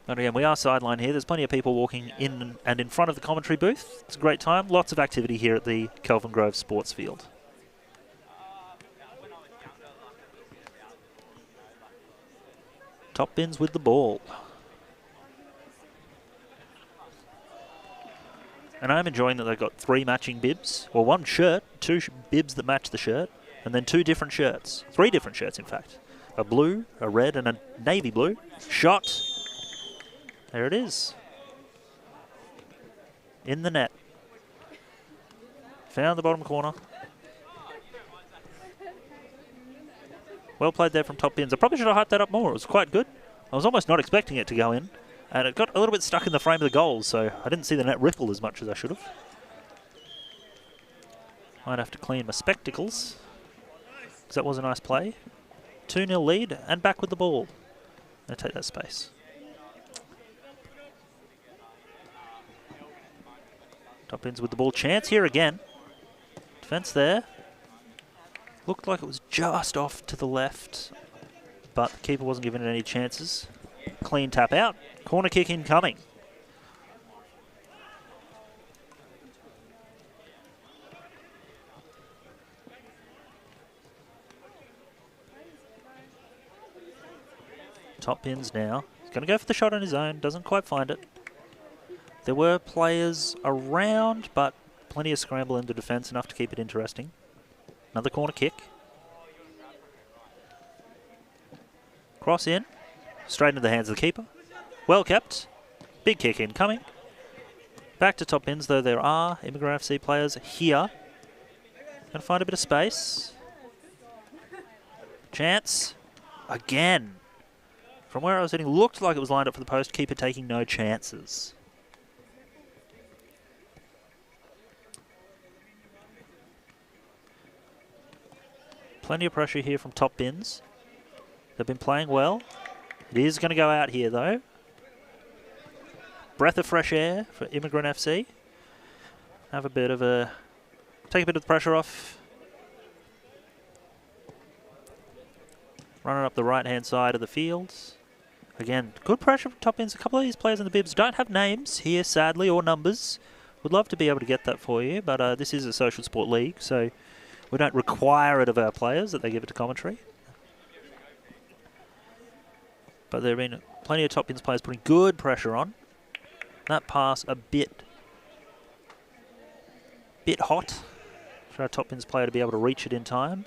But again, we are sideline here. There's plenty of people walking in and in front of the commentary booth. It's a great time. Lots of activity here at the Kelvin Grove Sports Field. Top bins with the ball. And I'm enjoying that they've got 3 matching bibs. Well, 1 shirt, 2 bibs that match the shirt, and then 2 different shirts. 3 different shirts, in fact. A blue, a red, and a navy blue. Shot. There it is. In the net. Found the bottom corner. Well played there from top bins. I probably should have hyped that up more. It was quite good. I was almost not expecting it to go in. And it got a little bit stuck in the frame of the goals, so I didn't see the net ripple as much as I should have. Might have to clean my spectacles, because that was a nice play. 2-0 lead, and back with the ball. Gonna take that space. Top ins with the ball. Chance here again. Defence there. Looked like it was just off to the left, but the keeper wasn't given it any chances. Clean tap out. Corner kick incoming. Top bins now. He's going to go for the shot on his own. Doesn't quite find it. There were players around, but plenty of scramble into defence, enough to keep it interesting. Another corner kick. Cross in. Straight into the hands of the keeper. Well kept. Big kick incoming. Back to top bins, though there are Immigrant FC players here. Going to find a bit of space. Chance. Again. From where I was sitting, looked like it was lined up for the post. Keeper taking no chances. Plenty of pressure here from top bins. They've been playing well. It is going to go out here, though. Breath of fresh air for Immigrant FC. Have a bit of a... Take a bit of the pressure off. Running up the right-hand side of the fields. Again, good pressure from top ends. A couple of these players in the bibs don't have names here, sadly, or numbers. Would love to be able to get that for you, but this is a social sport league, so we don't require it of our players that they give it to commentary. But there have been plenty of top bins players putting good pressure on. That pass a bit hot for our top bins player to be able to reach it in time.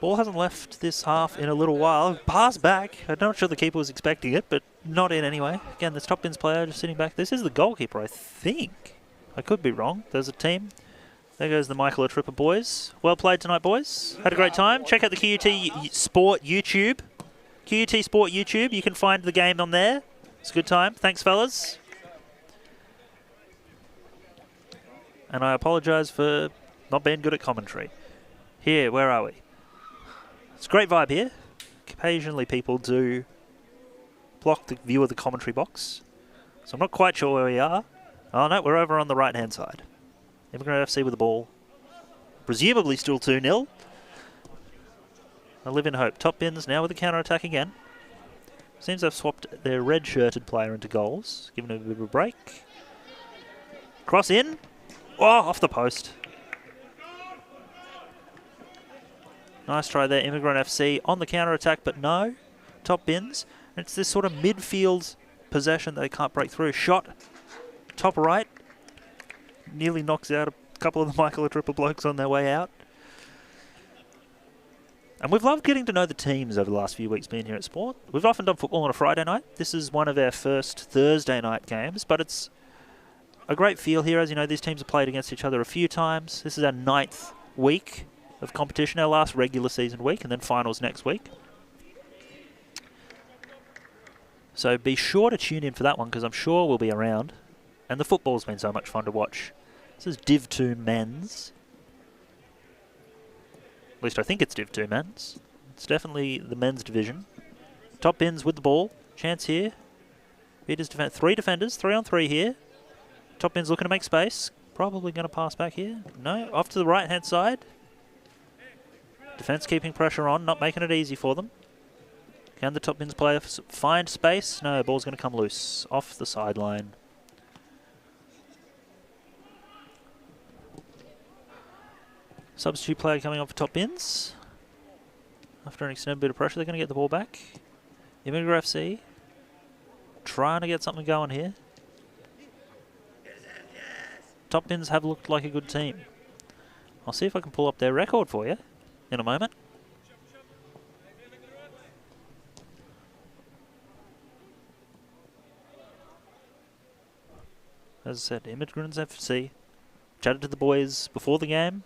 Ball hasn't left this half in a little while. Pass back. I'm not sure the keeper was expecting it, but not in anyway. Again, this top bins player just sitting back. This is the goalkeeper, I think. I could be wrong. There's a team. There goes the Michael Tripper boys. Well played tonight, boys. Had a great time. Check out the QUT Sport YouTube. QUT Sport YouTube. You can find the game on there. It's a good time. Thanks, fellas. And I apologise for not being good at commentary. Here, where are we? It's a great vibe here. Occasionally people do block the view of the commentary box. So I'm not quite sure where we are. Oh no, we're over on the right-hand side. Immigrant FC with the ball. Presumably still 2-0. I live in hope. Top bins now with the counter-attack again. Seems they've swapped their red-shirted player into goals. Giving him a bit of a break. Cross in. Oh, off the post. Nice try there, Immigrant FC on the counter-attack, but no. Top bins. And it's this sort of midfield possession that they can't break through. Shot. Top right. Nearly knocks out a couple of the Michael Tripper blokes on their way out. And we've loved getting to know the teams over the last few weeks being here at Sport. We've often done football on a Friday night. This is one of our first Thursday night games, but it's a great feel here. As you know, these teams have played against each other a few times. This is our 9th week of competition, our last regular season week, and then finals next week. So be sure to tune in for that one, because I'm sure we'll be around. And the football's been so much fun to watch. This is Div 2 Men's. At least I think it's Div 2 Men's. It's definitely the men's division. Top bins with the ball. Chance here. Peters defend 3 defenders, 3 on 3 here. Top bins looking to make space. Probably going to pass back here. No, off to the right-hand side. Defence keeping pressure on, not making it easy for them. Can the top bins player find space? No, ball's going to come loose. Off the sideline. Substitute player coming on for top bins. After an extended bit of pressure, they're going to get the ball back. Immigrant FC trying to get something going here. Top bins have looked like a good team. I'll see if I can pull up their record for you in a moment. As I said, Immigrants FC. Chatted to the boys before the game.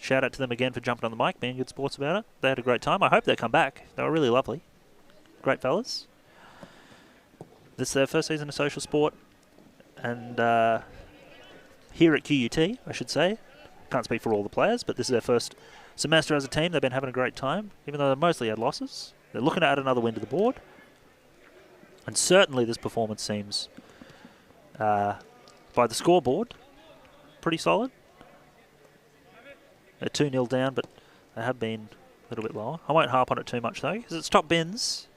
Shout out to them again for jumping on the mic, being good sports about it. They had a great time. I hope they come back. They were really lovely. Great fellas. This is their first season of social sport. And here at QUT, I should say. Can't speak for all the players, but this is their first semester as a team. They've been having a great time, even though they mostly had losses. They're looking to add another win to the board. And certainly this performance seems, by the scoreboard, pretty solid. They're 2-0 down, but they have been a little bit lower. I won't harp on it too much, though, because it's top bins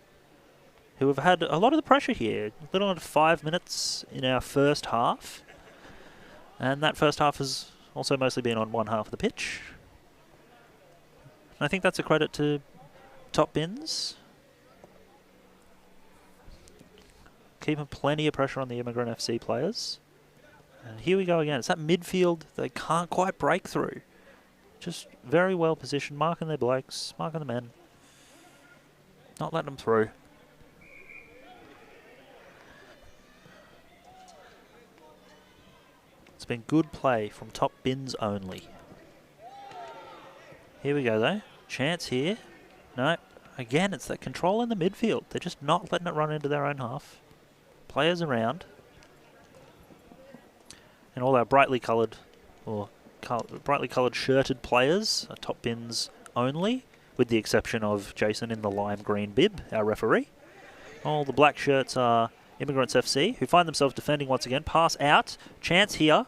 who have had a lot of the pressure here. A little under 5 minutes in our first half. And that first half has also mostly been on one half of the pitch. And I think that's a credit to Top bins. Keeping plenty of pressure on the Immigrant FC players. And here we go again. It's that midfield they can't quite break through. Just very well positioned, marking their blokes, marking the men. Not letting them through. It's been good play from top bins only. Here we go though. Chance here. No. Again, it's that control in the midfield. They're just not letting it run into their own half. Players around. And all our brightly coloured shirted players are top bins only, with the exception of Jason in the lime green bib, our referee. All the black shirts are Immigrants FC, who find themselves defending once again. Pass out. Chance here.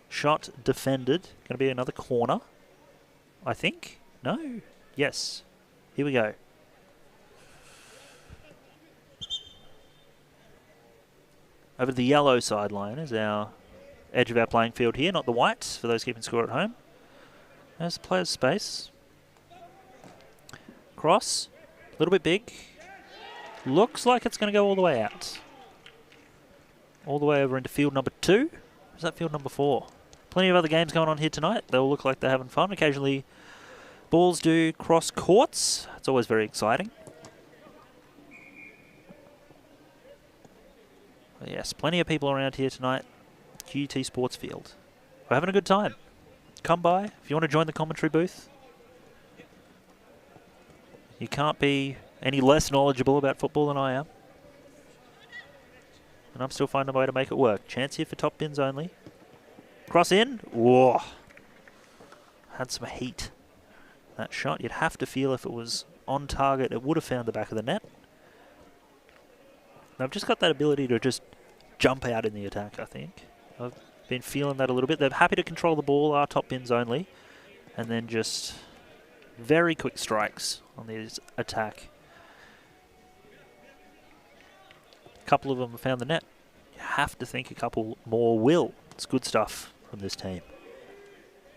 Shot defended. Going to be another corner, I think. No? Yes. Here we go. Over the yellow sideline is our edge of our playing field here, not the white, for those keeping score at home. There's the player's space. Cross. A little bit big. Looks like it's going to go all the way out. All the way over into field number 2. Is that field number 4? Plenty of other games going on here tonight. They all look like they're having fun. Occasionally, balls do cross courts. It's always very exciting. But yes, plenty of people around here tonight. QUT Sports Field. We're having a good time. Come by if you want to join the commentary booth. You can't be any less knowledgeable about football than I am. And I'm still finding a way to make it work. Chance here for top bins only. Cross in. Whoa. Had some heat. That shot, you'd have to feel if it was on target, it would have found the back of the net. They've just got that ability to just jump out in the attack, I think. I've been feeling that a little bit. They're happy to control the ball, our top bins only. And then just very quick strikes on this attack. A couple of them have found the net. You have to think a couple more will. It's good stuff from this team.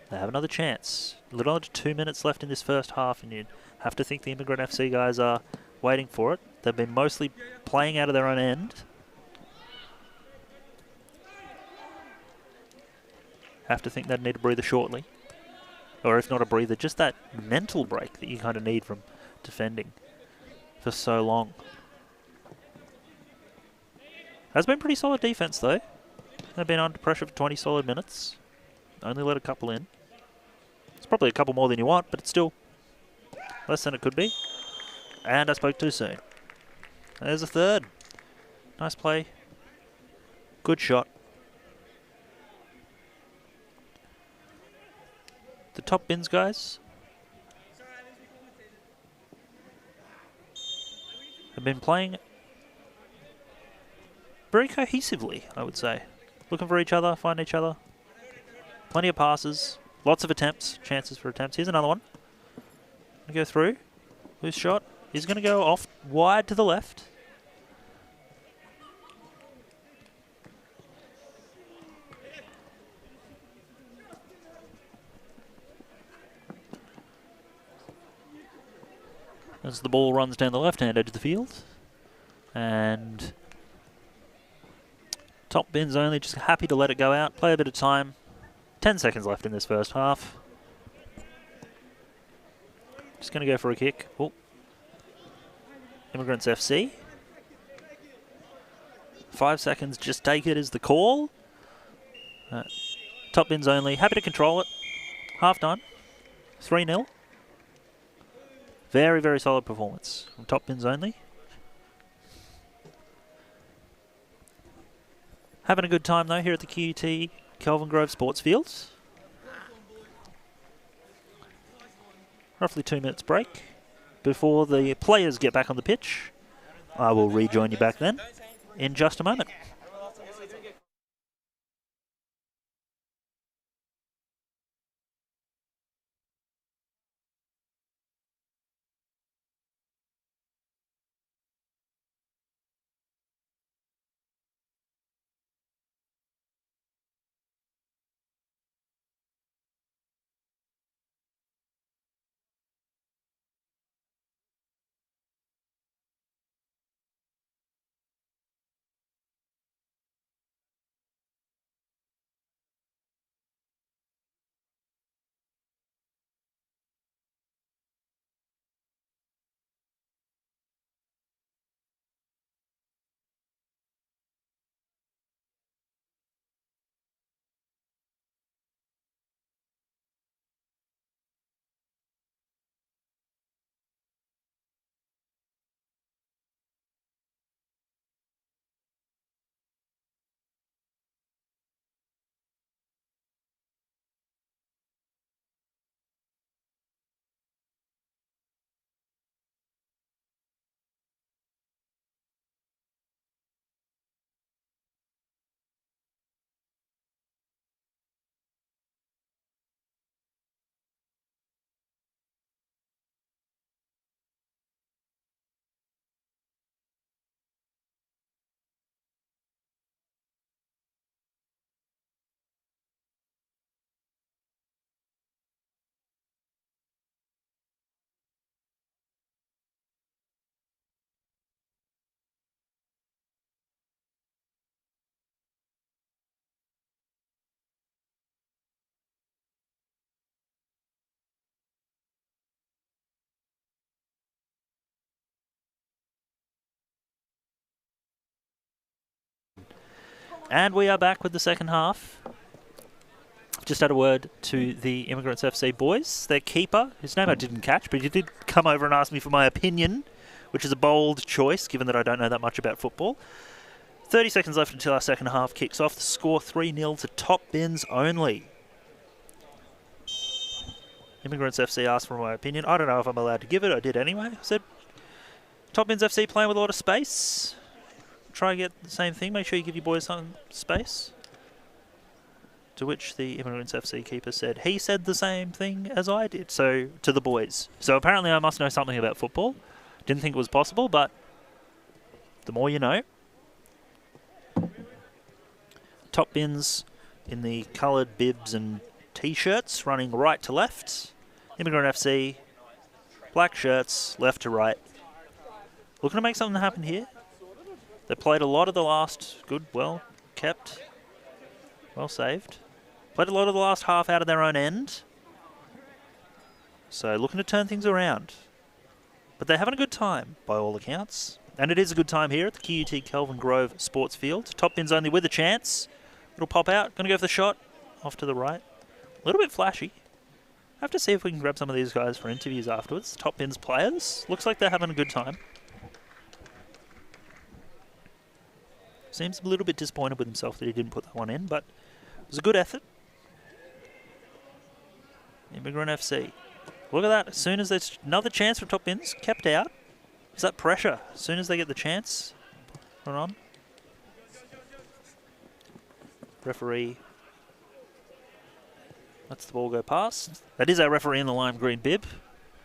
They have another chance. A little under 2 minutes left in this first half, and you'd have to think the Immigrant FC guys are waiting for it. They've been mostly playing out of their own end. Have to think they'd need a breather shortly. Or if not a breather, just that mental break that you kind of need from defending for so long. Has been pretty solid defense though. They've been under pressure for 20 solid minutes. Only let a couple in. It's probably a couple more than you want, but it's still less than it could be. And I spoke too soon. There's a third. Nice play. Good shot. The top bins guys have been playing very cohesively, I would say. Looking for each other, finding each other. Plenty of passes, lots of attempts, chances for attempts. Here's another one. Gonna go through. Loose shot. He's going to go off wide to the left. As the ball runs down the left-hand edge of the field. And top bins only, just happy to let it go out. Play a bit of time. 10 seconds left in this first half. Just going to go for a kick. Oh. Immigrants FC. 5 seconds, just take it is the call. Top bins only, happy to control it. Half done. 3-0. Very, very solid performance from top bins only. Having a good time though here at the QUT Kelvin Grove Sports Fields. Roughly 2 minutes break before the players get back on the pitch. I will rejoin you back then in just a moment. And we are back with the second half. Just had a word to the Immigrants FC boys. Their keeper, whose name I didn't catch, but he did come over and ask me for my opinion, which is a bold choice, given that I don't know that much about football. 30 seconds left until our second half kicks off. The score 3-0 to Top Bins only. Immigrants FC asked for my opinion. I don't know if I'm allowed to give it. I did anyway. I said, Top Bins FC playing with a lot of space. Try and get the same thing. Make sure you give your boys some space. To which the Immigrants FC keeper said, he said the same thing as I did, so to the boys. So apparently I must know something about football. Didn't think it was possible, but the more you know. Top Bins in the coloured bibs and T-shirts running right to left. Immigrant FC, black shirts, left to right. Looking to make something happen here. They played a lot of the last, good, well kept, well saved. Played a lot of the last half out of their own end. So looking to turn things around. But they're having a good time, by all accounts. And it is a good time here at the QUT Kelvin Grove Sports Field. Top Bins only with a chance. It'll pop out. Going to go for the shot. Off to the right. A little bit flashy. I have to see if we can grab some of these guys for interviews afterwards. Top Bins players. Looks like they're having a good time. Seems a little bit disappointed with himself that he didn't put that one in, but it was a good effort. Immigrant FC. Look at that. As soon as there's another chance for Top Bins, kept out. Is that pressure? As soon as they get the chance, put it on. Referee lets the ball go past. That is our referee in the lime green bib,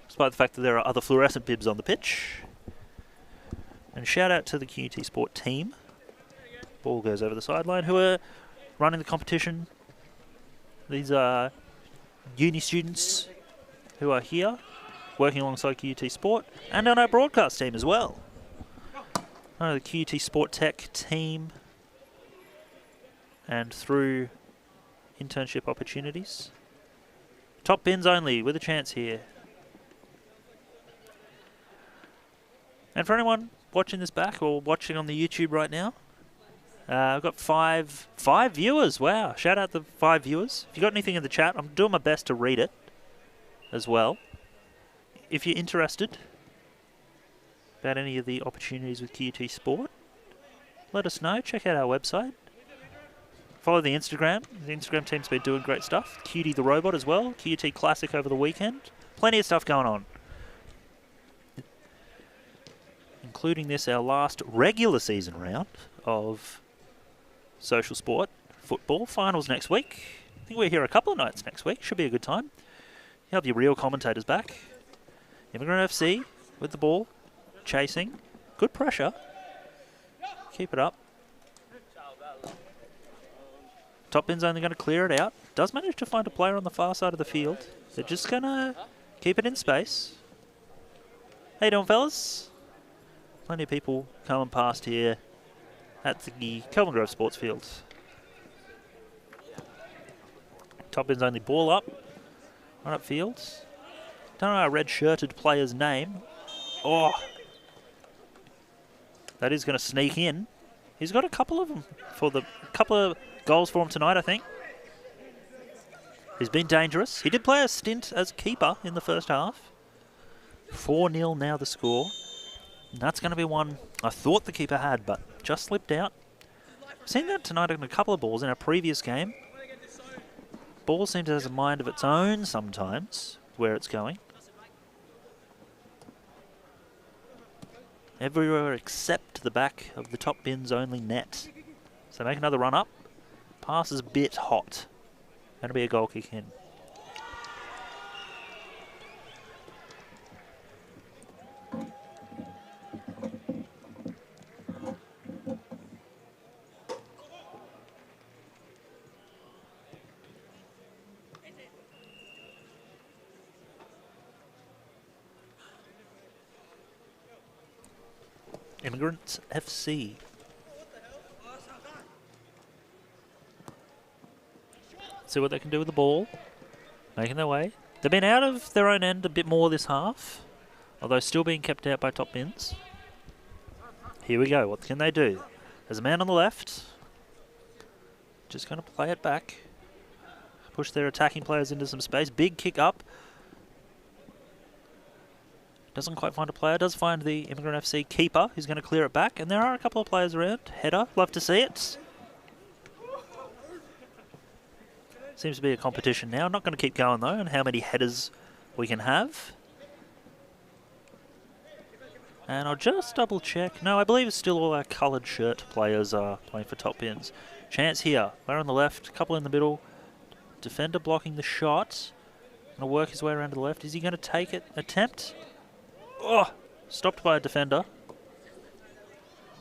despite the fact that there are other fluorescent bibs on the pitch. And shout out to the QUT Sport team. Ball goes over the sideline, who are running the competition. These are uni students who are here, working alongside QUT Sport, and on our broadcast team as well. The QUT Sport Tech team, and through internship opportunities. Top Bins only, with a chance here. And for anyone watching this back or watching on the YouTube right now, I've got five viewers. Wow, shout out to 5 viewers. If you got anything in the chat, I'm doing my best to read it as well. If you're interested about any of the opportunities with QUT Sport, let us know. Check out our website. Follow the Instagram. The Instagram team's been doing great stuff. Cutie the Robot as well. QUT Classic over the weekend. Plenty of stuff going on. Including this, our last regular season round of social sport football. Finals next week. I think we're here a couple of nights next week. Should be a good time. You have your real commentators back. Immigrant FC with the ball. Chasing. Good pressure. Keep it up. Top Bin's only going to clear it out. Does manage to find a player on the far side of the field. They're just going to keep it in space. How you doing, fellas? Plenty of people coming past here at the Kelvin Grove Sports Field. Top Bin's only ball up. Right up fields. Don't know our red-shirted player's name. Oh! That is going to sneak in. He's got a couple of them for the couple of goals for him tonight, I think. He's been dangerous. He did play a stint as keeper in the first half. 4-0 now the score. And that's going to be one I thought the keeper had, but just slipped out. I've seen that tonight on a couple of balls in our previous game. Ball seems to have a mind of its own sometimes, where it's going. Everywhere except the back of the Top Bin's only net. So make another run up. Pass is a bit hot. Going to be a goal kick in. Immigrants FC. See what they can do with the ball. Making their way. They've been out of their own end a bit more this half, although still being kept out by Top Bins. Here we go. What can they do? There's a man on the left. Just going to play it back. Push their attacking players into some space. Big kick up. Doesn't quite find a player. Does find the Immigrant FC keeper who's going to clear it back. And there are a couple of players around. Header. Love to see it. Seems to be a competition now. Not going to keep going, though, on how many headers we can have. And I'll just double check. No, I believe it's still all our coloured shirt players are playing for top bins. Chance here. Player on the left, couple in the middle. Defender blocking the shot. Going to work his way around to the left. Is he going to take it? Attempt? Oh! Stopped by a defender.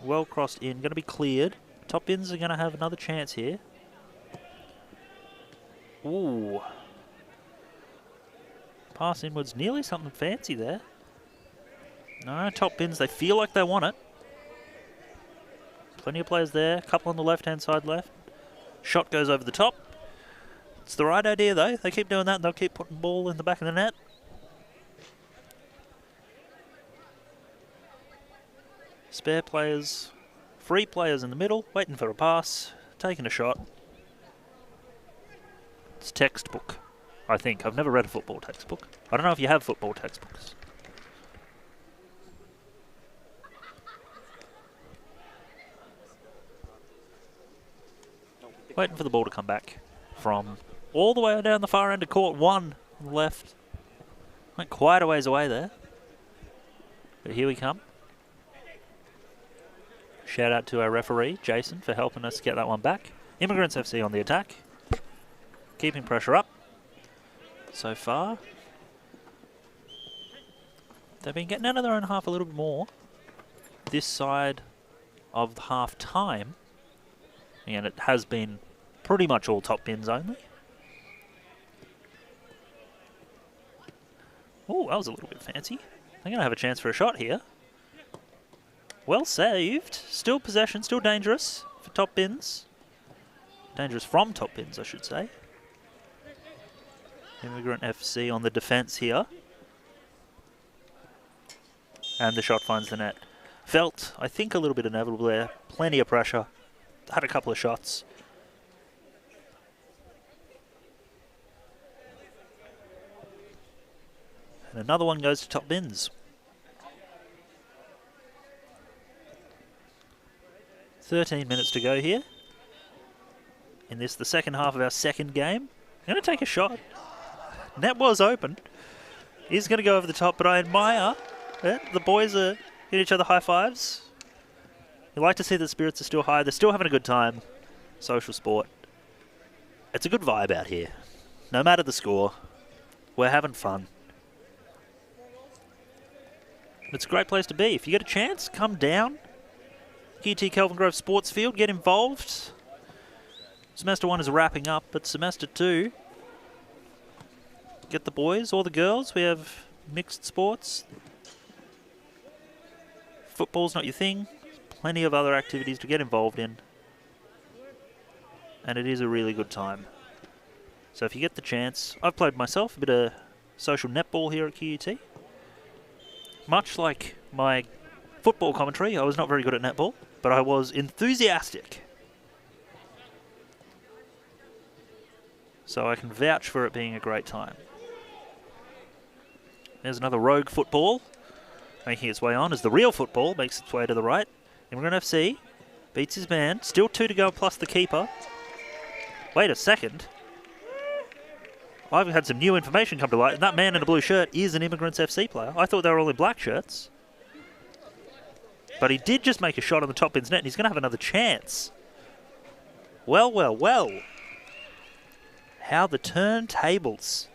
Well crossed in. Going to be cleared. Top bins are going to have another chance here. Ooh. Pass inwards. Nearly something fancy there. No, top bins, they feel like they want it. Plenty of players there. Couple on the left-hand side left. Shot goes over the top. It's the right idea, though. They keep doing that and they'll keep putting the ball in the back of the net. Spare players. Free players in the middle. Waiting for a pass. Taking a shot. It's textbook, I think. I've never read a football textbook. I don't know if you have football textbooks. Waiting for the ball to come back from all the way down the far end of court. One on the left. Went quite a ways away there. But here we come. Shout out to our referee, Jason, for helping us get that one back. Immigrants FC on the attack. Keeping pressure up so far. They've been getting out of their own half a little bit more this side of the half time. And it has been pretty much all top bins only. Oh, that was a little bit fancy. They're going to have a chance for a shot here. Well saved. Still possession, still dangerous for top bins. Dangerous from top bins, I should say. Immigrant FC on the defence here. And the shot finds the net. Felt, I think, a little bit inevitable there. Plenty of pressure. Had a couple of shots. And another one goes to top bins. 13 minutes to go here. In this, the second half of our second game. I'm going to take a shot. Net was open. He's going to go over the top, but I admire it. The boys are hit each other high fives. You like to see the spirits are still high. They're still having a good time. Social sport. It's a good vibe out here. No matter the score, we're having fun. It's a great place to be. If you get a chance, come down. QUT Kelvin Grove Sports Field, get involved. Semester 1 is wrapping up, but Semester 2, get the boys or the girls. We have mixed sports. Football's not your thing. Plenty of other activities to get involved in. And it is a really good time. So if you get the chance, I've played myself a bit of social netball here at QUT. Much like my football commentary, I was not very good at netball, but I was enthusiastic. So I can vouch for it being a great time. There's another rogue football making its way on as the real football makes its way to the right. Immigrant FC beats his man. Still 2 to go plus the keeper. Wait a second. I've had some new information come to light, and that man in a blue shirt is an Immigrants FC player. I thought they were all in black shirts. But he did just make a shot on the top bins net, and he's going to have another chance. Well, well, well. How the turntables.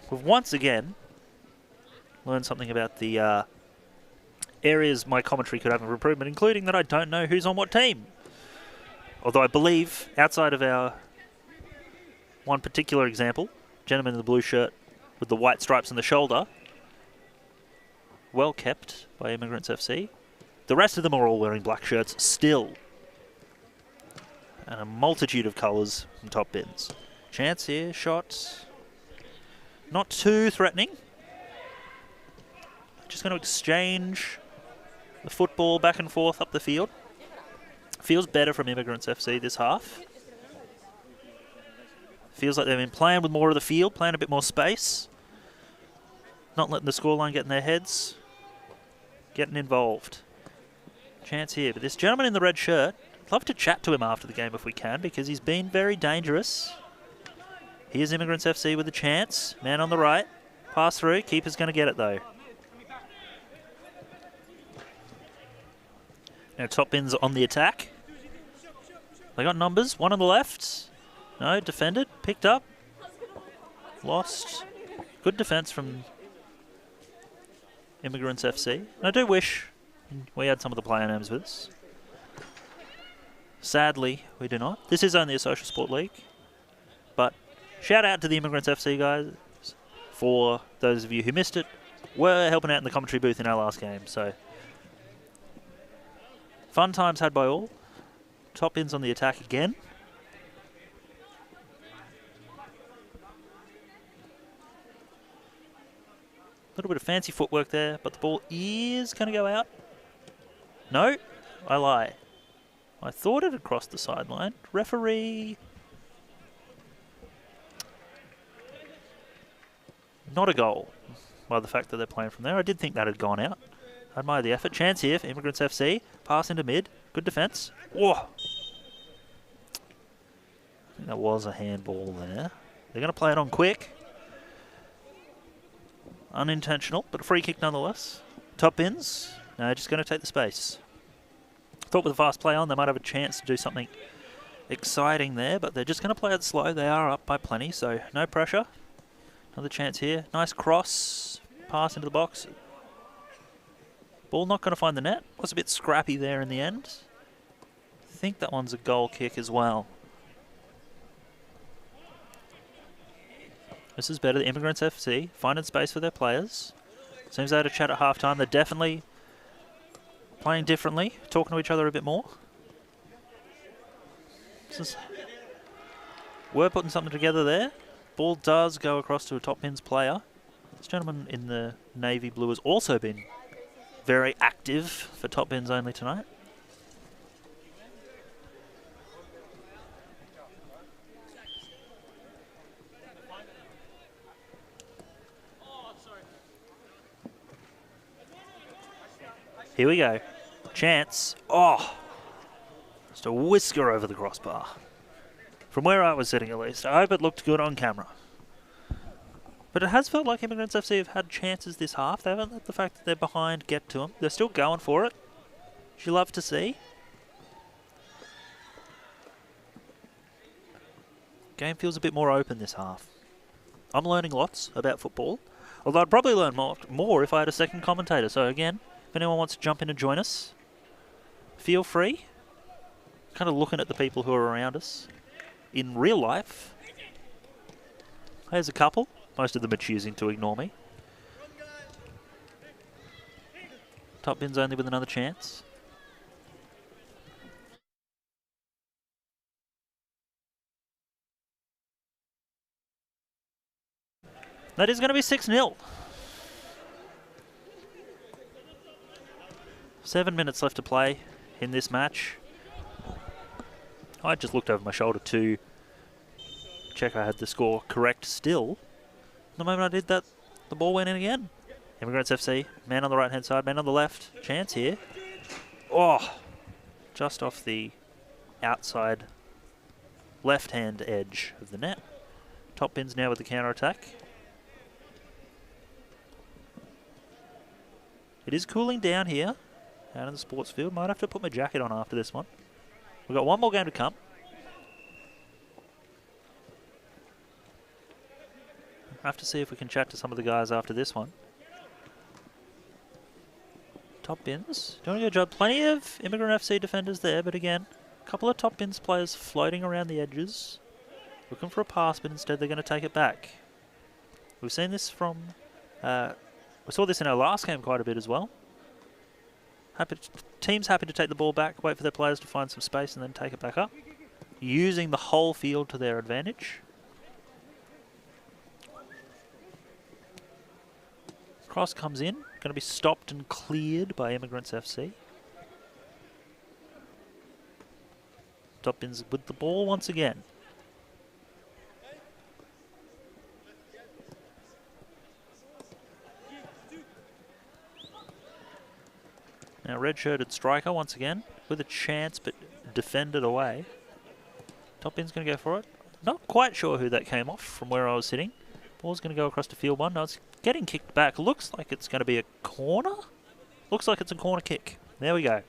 We've once again learned something about the areas my commentary could have for improvement, including that I don't know who's on what team. Although I believe, outside of our one particular example, gentleman in the blue shirt with the white stripes on the shoulder, well kept by Immigrants FC. The rest of them are all wearing black shirts still. And a multitude of colours from top bins. Chance here, shots. Not too threatening. Just going to exchange the football back and forth up the field. Feels better from Immigrants FC this half. Feels like they've been playing with more of the field, playing a bit more space. Not letting the scoreline get in their heads. Getting involved. Chance here, but this gentleman in the red shirt, I'd love to chat to him after the game if we can, because he's been very dangerous. Here's Immigrants FC with a chance. Man on the right. Pass through. Keeper's going to get it, though. Now Top Bins on the attack. They got numbers. One on the left. No, defended. Picked up. Lost. Good defence from Immigrants FC. And I do wish we had some of the player names with us. Sadly, we do not. This is only a social sport league. But shout out to the Immigrants FC guys. For those of you who missed it, we're helping out in the commentary booth in our last game. So fun times had by all. Top Bins on the attack again. A little bit of fancy footwork there, but the ball is going to go out. No, I lie. I thought it had crossed the sideline. Referee. Not a goal by the fact that they're playing from there. I did think that had gone out. I admire the effort. Chance here for Immigrants FC. Pass into mid. Good defence. Whoa. I think that was a handball there. They're going to play it on quick. Unintentional, but a free kick nonetheless. Top Bins. No, just going to take the space. Thought with a fast play on, they might have a chance to do something exciting there, but they're just going to play it slow. They are up by plenty, so no pressure. Another chance here. Nice cross. Pass into the box. Ball not going to find the net. Was a bit scrappy there in the end. I think that one's a goal kick as well. This is better. The Immigrants FC finding space for their players. Seems they had a chat at halftime. They're definitely playing differently, talking to each other a bit more. We're putting something together there. Ball does go across to a Top Bins player. This gentleman in the navy blue has also been very active for Top Bins only tonight. Here we go. Chance. Oh! Just a whisker over the crossbar. From where I was sitting, at least. I hope it looked good on camera. But it has felt like Immigrants FC have had chances this half. They haven't let the fact that they're behind get to them. They're still going for it. Which you love to see. Game feels a bit more open this half. I'm learning lots about football. Although I'd probably learn more if I had a second commentator. So again, if anyone wants to jump in and join us, feel free. Kind of looking at the people who are around us in real life. There's a couple. Most of them are choosing to ignore me. Top Bins only with another chance. That is going to be 6-0. 7 minutes left to play in this match. I just looked over my shoulder to check I had the score correct still. The moment I did that, the ball went in again. Immigrants FC, man on the right-hand side, man on the left. Chance here. Oh! Just off the outside left-hand edge of the net. Top Bins now with the counter-attack. It is cooling down here, out in the sports field. Might have to put my jacket on after this one. We've got one more game to come. Have to see if we can chat to some of the guys after this one. Top Bins doing a good job. Plenty of Immigrant FC defenders there, but again, a couple of Top Bins players floating around the edges, looking for a pass, but instead they're going to take it back. We've seen this from... we saw this in our last game quite a bit as well. Teams happy to take the ball back, wait for their players to find some space and then take it back up. Using the whole field to their advantage. Cross comes in, going to be stopped and cleared by Immigrants FC. Top Bins with the ball once again. Now red-shirted striker once again with a chance, but defended away. Top bin's going to go for it. Not quite sure who that came off from where I was sitting. Ball's going to go across to field one. No, it's getting kicked back. Looks like it's going to be a corner. Looks like it's a corner kick. There we go.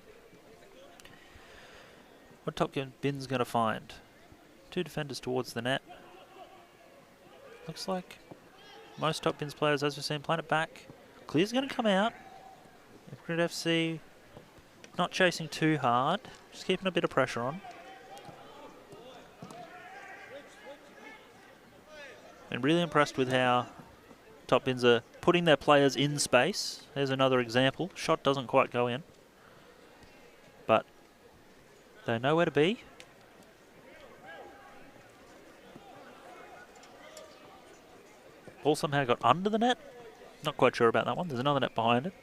What top bin's going to find? 2 defenders towards the net. Looks like most top bins players, as we've seen, playing it back. Clear's going to come out. Immigrant FC not chasing too hard, just keeping a bit of pressure on. And really impressed with how top bins are putting their players in space. There's another example. Shot doesn't quite go in, but they know where to be. Ball somehow got under the net. Not quite sure about that one. There's another net behind it.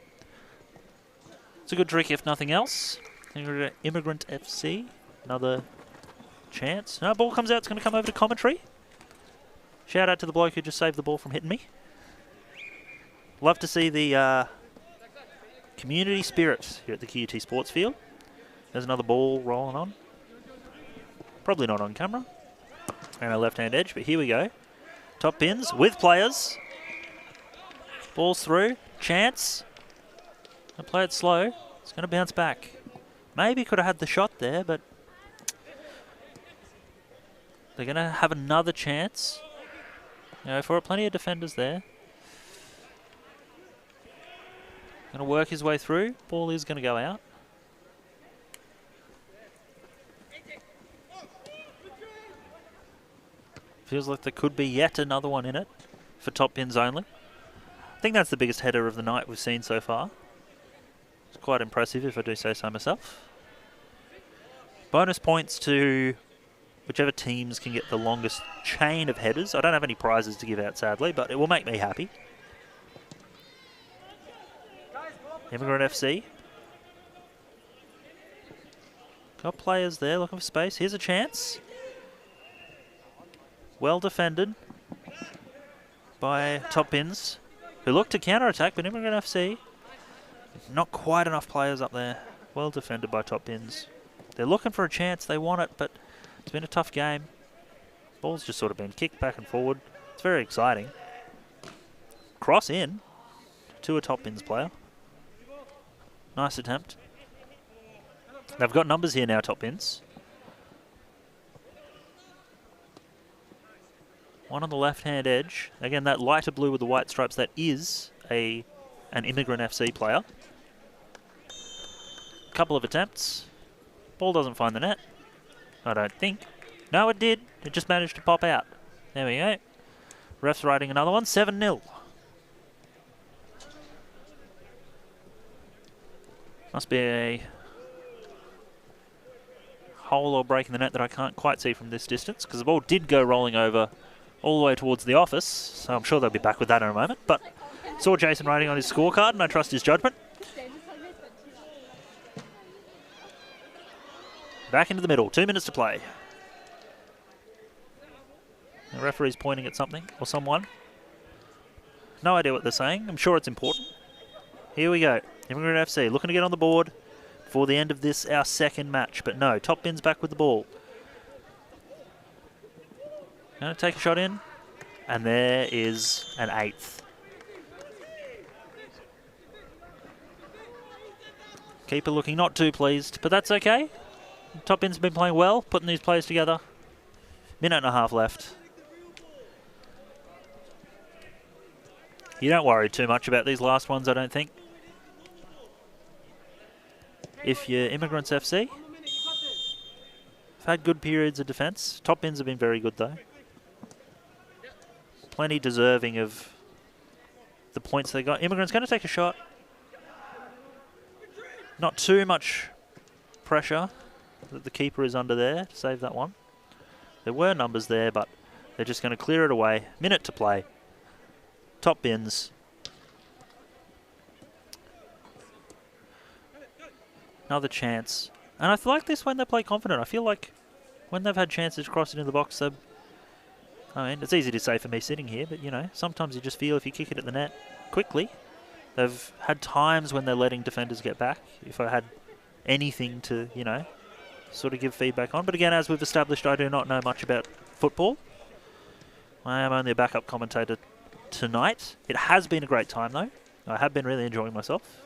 It's a good trick if nothing else. Immigrant FC. Another chance. No, ball comes out. It's going to come over to commentary. Shout out to the bloke who just saved the ball from hitting me. Love to see the community spirit here at the QUT Sports Field. There's another ball rolling on. Probably not on camera. And a left-hand edge, but here we go. Top bins with players. Ball's through. Chance. Gonna play it slow. It's going to bounce back. Maybe could have had the shot there, but they're going to have another chance. Go for it. Plenty of defenders there. Going to work his way through. Ball is going to go out. Feels like there could be yet another one in it for top bins only. I think that's the biggest header of the night we've seen so far. It's quite impressive if I do say so myself. Bonus points to whichever teams can get the longest chain of headers. I don't have any prizes to give out, sadly, but it will make me happy. Immigrant FC. Got players there looking for space. Here's a chance. Well defended by top bins, who look to counter-attack, but Immigrant FC, not quite enough players up there. Well defended by top bins. They're looking for a chance, they want it, but it's been a tough game. Ball's just sort of been kicked back and forward. It's very exciting. Cross in to a top bins player. Nice attempt. They've got numbers here now, top bins. One on the left-hand edge. Again, that lighter blue with the white stripes, that is an Immigrant FC player. Couple of attempts. Ball doesn't find the net. I don't think. No, it did. It just managed to pop out. There we go. Ref's writing another one. 7-0. Must be a hole or break in the net that I can't quite see from this distance, because the ball did go rolling over all the way towards the office, so I'm sure they'll be back with that in a moment. But saw Jason writing on his scorecard, and I trust his judgment. Back into the middle, 2 minutes to play. The referee's pointing at something or someone. No idea what they're saying. I'm sure it's important. Here we go. Immigrant FC looking to get on the board for the end of this, our second match. But no, top bins back with the ball. Going to take a shot in. And there is an 8th. Keeper looking not too pleased, but that's okay. Top bins have been playing well, putting these players together. Minute and a half left. You don't worry too much about these last ones, I don't think. If you're Immigrants FC, have had good periods of defence. Top bins have been very good though. Plenty deserving of the points they got. Immigrants going to take a shot. Not too much pressure that the keeper is under there to save that one. There were numbers there, but they're just going to clear it away. Minute to play. Top bins. Another chance. And I feel like this when they play confident. I feel like when they've had chances crossing in the box, I mean, it's easy to say for me sitting here, but, you know, sometimes you just feel if you kick it at the net quickly, They've had times when they're letting defenders get back. If I had anything to, sort of give feedback on. But again, as we've established, I do not know much about football. I am only a backup commentator tonight. It has been a great time, though. I have been really enjoying myself.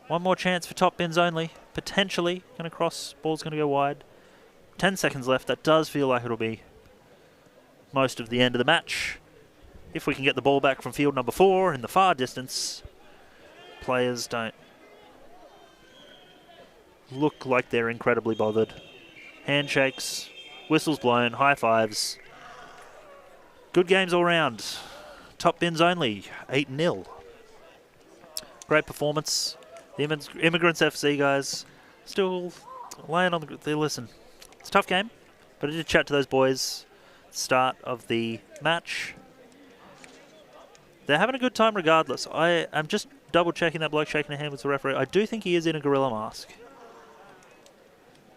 One more chance for top bins only. Potentially going to cross. Ball's going to go wide. 10 seconds left. That does feel like it'll be most of the end of the match. If we can get the ball back from field number 4 in the far distance, players don't look like they're incredibly bothered. Handshakes, whistles blown, high fives. Good games all round. Top bins only, 8-0. Great performance. The Immigrants FC guys still laying on the... Listen, it's a tough game, but I did chat to those boys at the start of the match. They're having a good time regardless. I am just double-checking that bloke shaking a hand with the referee. I do think he is in a gorilla mask.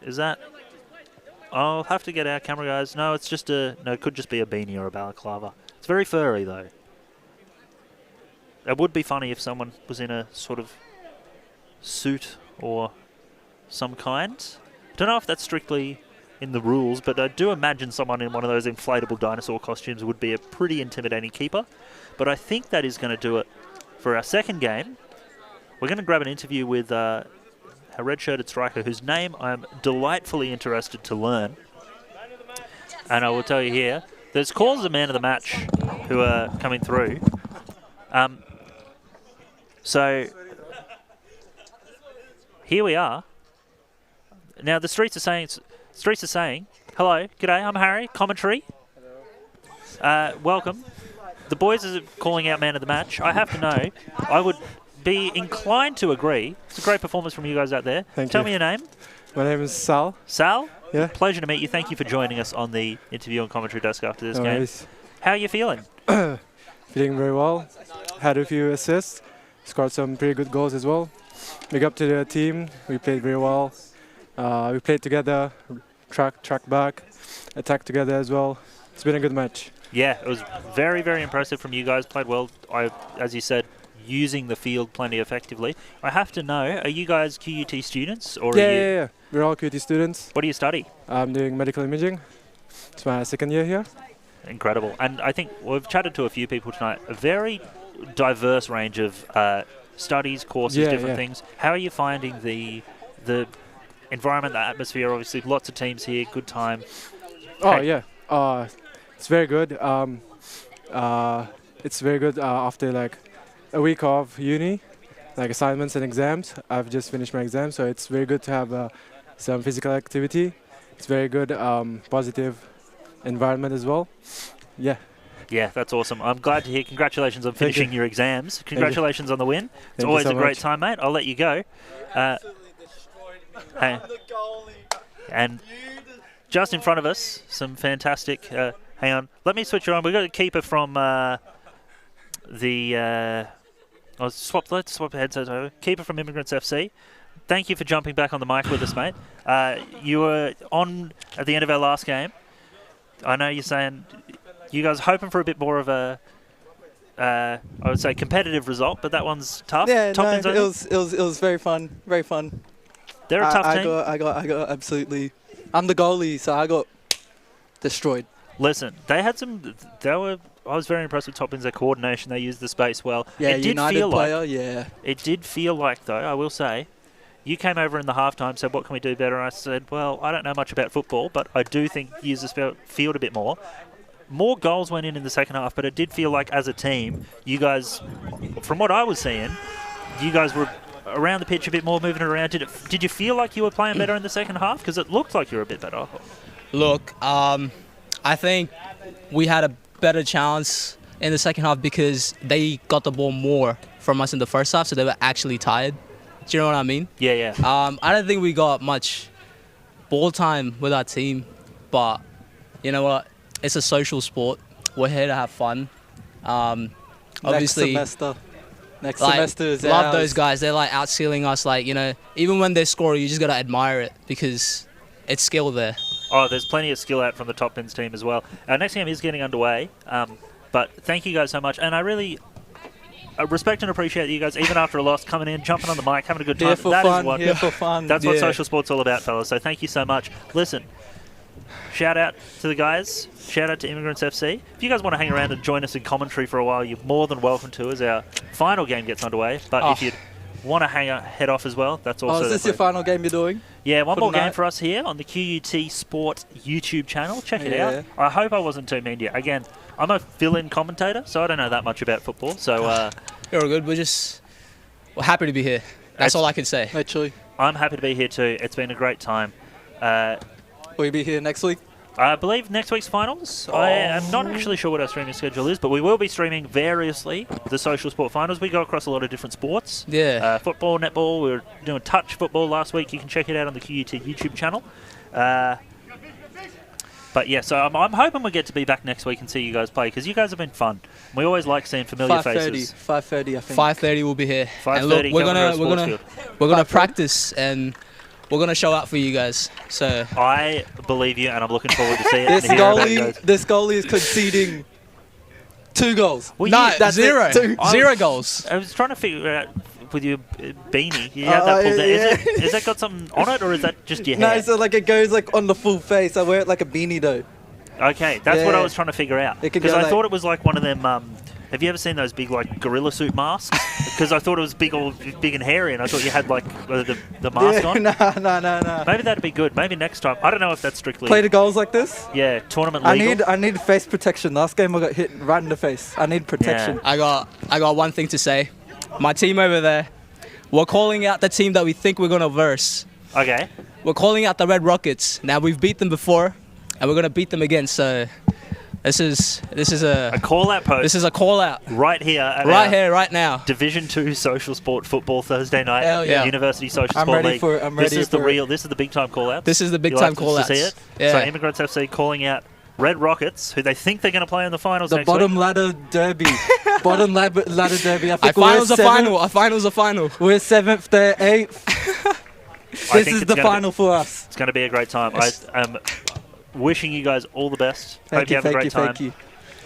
Is that... I'll have to get our camera guys. No, it's just a... No, it could just be a beanie or a balaclava. It's very furry, though. It would be funny if someone was in a sort of suit or some kind. Don't know if that's strictly in the rules, but I do imagine someone in one of those inflatable dinosaur costumes would be a pretty intimidating keeper. But I think that is going to do it for our second game. We're going to grab an interview with a red-shirted striker whose name I'm delightfully interested to learn. And I will tell you here, there's calls of man of the match who are coming through. So here we are. Now the streets are saying, hello, g'day, I'm Harry, commentary. Welcome. The boys are calling out man of the match. I have to know, I would be inclined to agree. It's a great performance from you guys out there. Tell me your name. My name is Sal. Sal? Yeah. Pleasure to meet you. Thank you for joining us on the interview and commentary desk after this game. Worries. How are you feeling? Feeling very well. Had a few assists. Scored some pretty good goals as well. Big up to the team. We played very well. We played together, track back, attack together as well. It's been a good match. Yeah, it was very, very impressive from you guys. Played well, as you said, using the field plenty effectively. I have to know, are you guys QUT students? Or Yeah. We're all QUT students. What do you study? I'm doing medical imaging. It's my second year here. Incredible. And I think we've chatted to a few people tonight. A very diverse range of studies, courses, different things. How are you finding the environment, the atmosphere? Obviously, lots of teams here, good time. It's very good. It's very good after like a week of uni, like assignments and exams. I've just finished my exam, so it's very good to have some physical activity. It's very good, positive environment as well. Yeah. Yeah, that's awesome. I'm glad to hear. Congratulations on finishing your exams. Congratulations on the win. It's always a great time, mate. I'll let you go. Hey. And just in front of us, some fantastic... hang on. Let me switch you on. We've got a keeper from let's swap headsets over. Keeper from Immigrants FC. Thank you for jumping back on the mic with us, mate. You were on at the end of our last game. I know you're saying you guys are hoping for a bit more of a, I would say, competitive result, but that one's tough. Yeah, Top no, it was very fun, very fun. They're a tough team. I got absolutely. I'm the goalie, so I got destroyed. Listen, they had some. I was very impressed with Toppins' their coordination. They used the space well. Yeah, it did United feel player. Like, yeah. It did feel like, though, I will say, you came over in the halftime, said, "What can we do better?" And I said, "Well, I don't know much about football, but I do think use the field a bit more." More goals went in the second half, but it did feel like, as a team, you guys, from what I was seeing, you guys were around the pitch a bit more, moving it around. Did you feel like you were playing better in the second half? Because it looked like you were a bit better. Look, I think we had a better chance in the second half because they got the ball more from us in the first half, so they were actually tired. Do you know what I mean? Yeah. I don't think we got much ball time with our team, but you know what? It's a social sport. We're here to have fun. Obviously, Next semester is love ours. those guys. They're like outskilling us. Like, you know, even when they score, you just gotta admire it because it's skill there. Oh, there's plenty of skill out from the Top Bins team as well. Our next game is getting underway. But thank you guys so much. And I really respect and appreciate you guys, even after a loss, coming in, jumping on the mic, having a good time. Here for That is fun. what, Here for fun. that's what Yeah. social sport's all about, fellas. So thank you so much. Listen, shout out to the guys. Shout out to Immigrants FC. If you guys want to hang around and join us in commentary for a while, you're more than welcome to as our final game gets underway. But if you want to head off as well, that's also... Is this your final game you're doing? Yeah, one for more the game night? for us here on the QUT Sport YouTube channel. Check it Yeah. out. I hope I wasn't too mean to you. Again, I'm a fill-in commentator, so I don't know that much about football. So You're all good. We're happy to be here. That's all I can say. Literally. I'm happy to be here too. It's been a great time. Will you be here next week? I believe next week's finals. I am not actually sure what our streaming schedule is, but we will be streaming variously the social sport finals. We go across a lot of different sports. Yeah. Football, netball. We were doing touch football last week. You can check it out on the QUT YouTube channel. But yeah, so I'm hoping we get to be back next week and see you guys play, because you guys have been fun. We always like seeing familiar 5:30. faces. 5:30, I think. 5:30 we'll be here. 5:30, And look, we're Kelvin Grove gonna Sports we're gonna 5:30? practice and we're gonna show out for you guys. So I believe you, and I'm looking forward to see it. and hear about you guys. This goalie is conceding 2 goals. Well, no, you- that's it, zero, two. zero goals. I was trying to figure out with your beanie. You had that pulled down. yeah. Is that got something on it, or is that just your No, hair? so like it goes like on the full face. I wear it like a beanie though. Okay, that's what I Yeah. was trying to figure out. It could Because go I like- thought it was like one of them. Have you ever seen those big like gorilla suit masks? Because I thought it was big and hairy, and I thought you had like the mask on. No. Maybe that'd be good. Maybe next time. I don't know if that's strictly. Play the goals like this. Yeah, tournament legal. I need face protection. Last game I got hit right in the face. I need protection. I got one thing to say. My team over there, we're calling out the team that we think we're gonna verse. Okay. We're calling out the Red Rockets. Now we've beat them before, and we're gonna beat them again. So this is A call out post. this is a call out right here. At right our here, right now. Division 2 Social Sport Football Thursday night. Hell yeah. University Social I'm Sport ready League. for it, I'm This ready is the for real. This is the big time call out. This is the big You time like call to outs. see it? Yeah. So Immigrants FC calling out Red Rockets, who they think they're going to play in the finals The next bottom week. ladder derby. Bottom ladder derby. I A think final's we're a final. A final's a final. We're 7th, they're 8th. I This think is it's the gonna final for us. It's going to be a great time. Yes. I am wishing you guys all the best. Hope Thank you you, have a thank great you, time.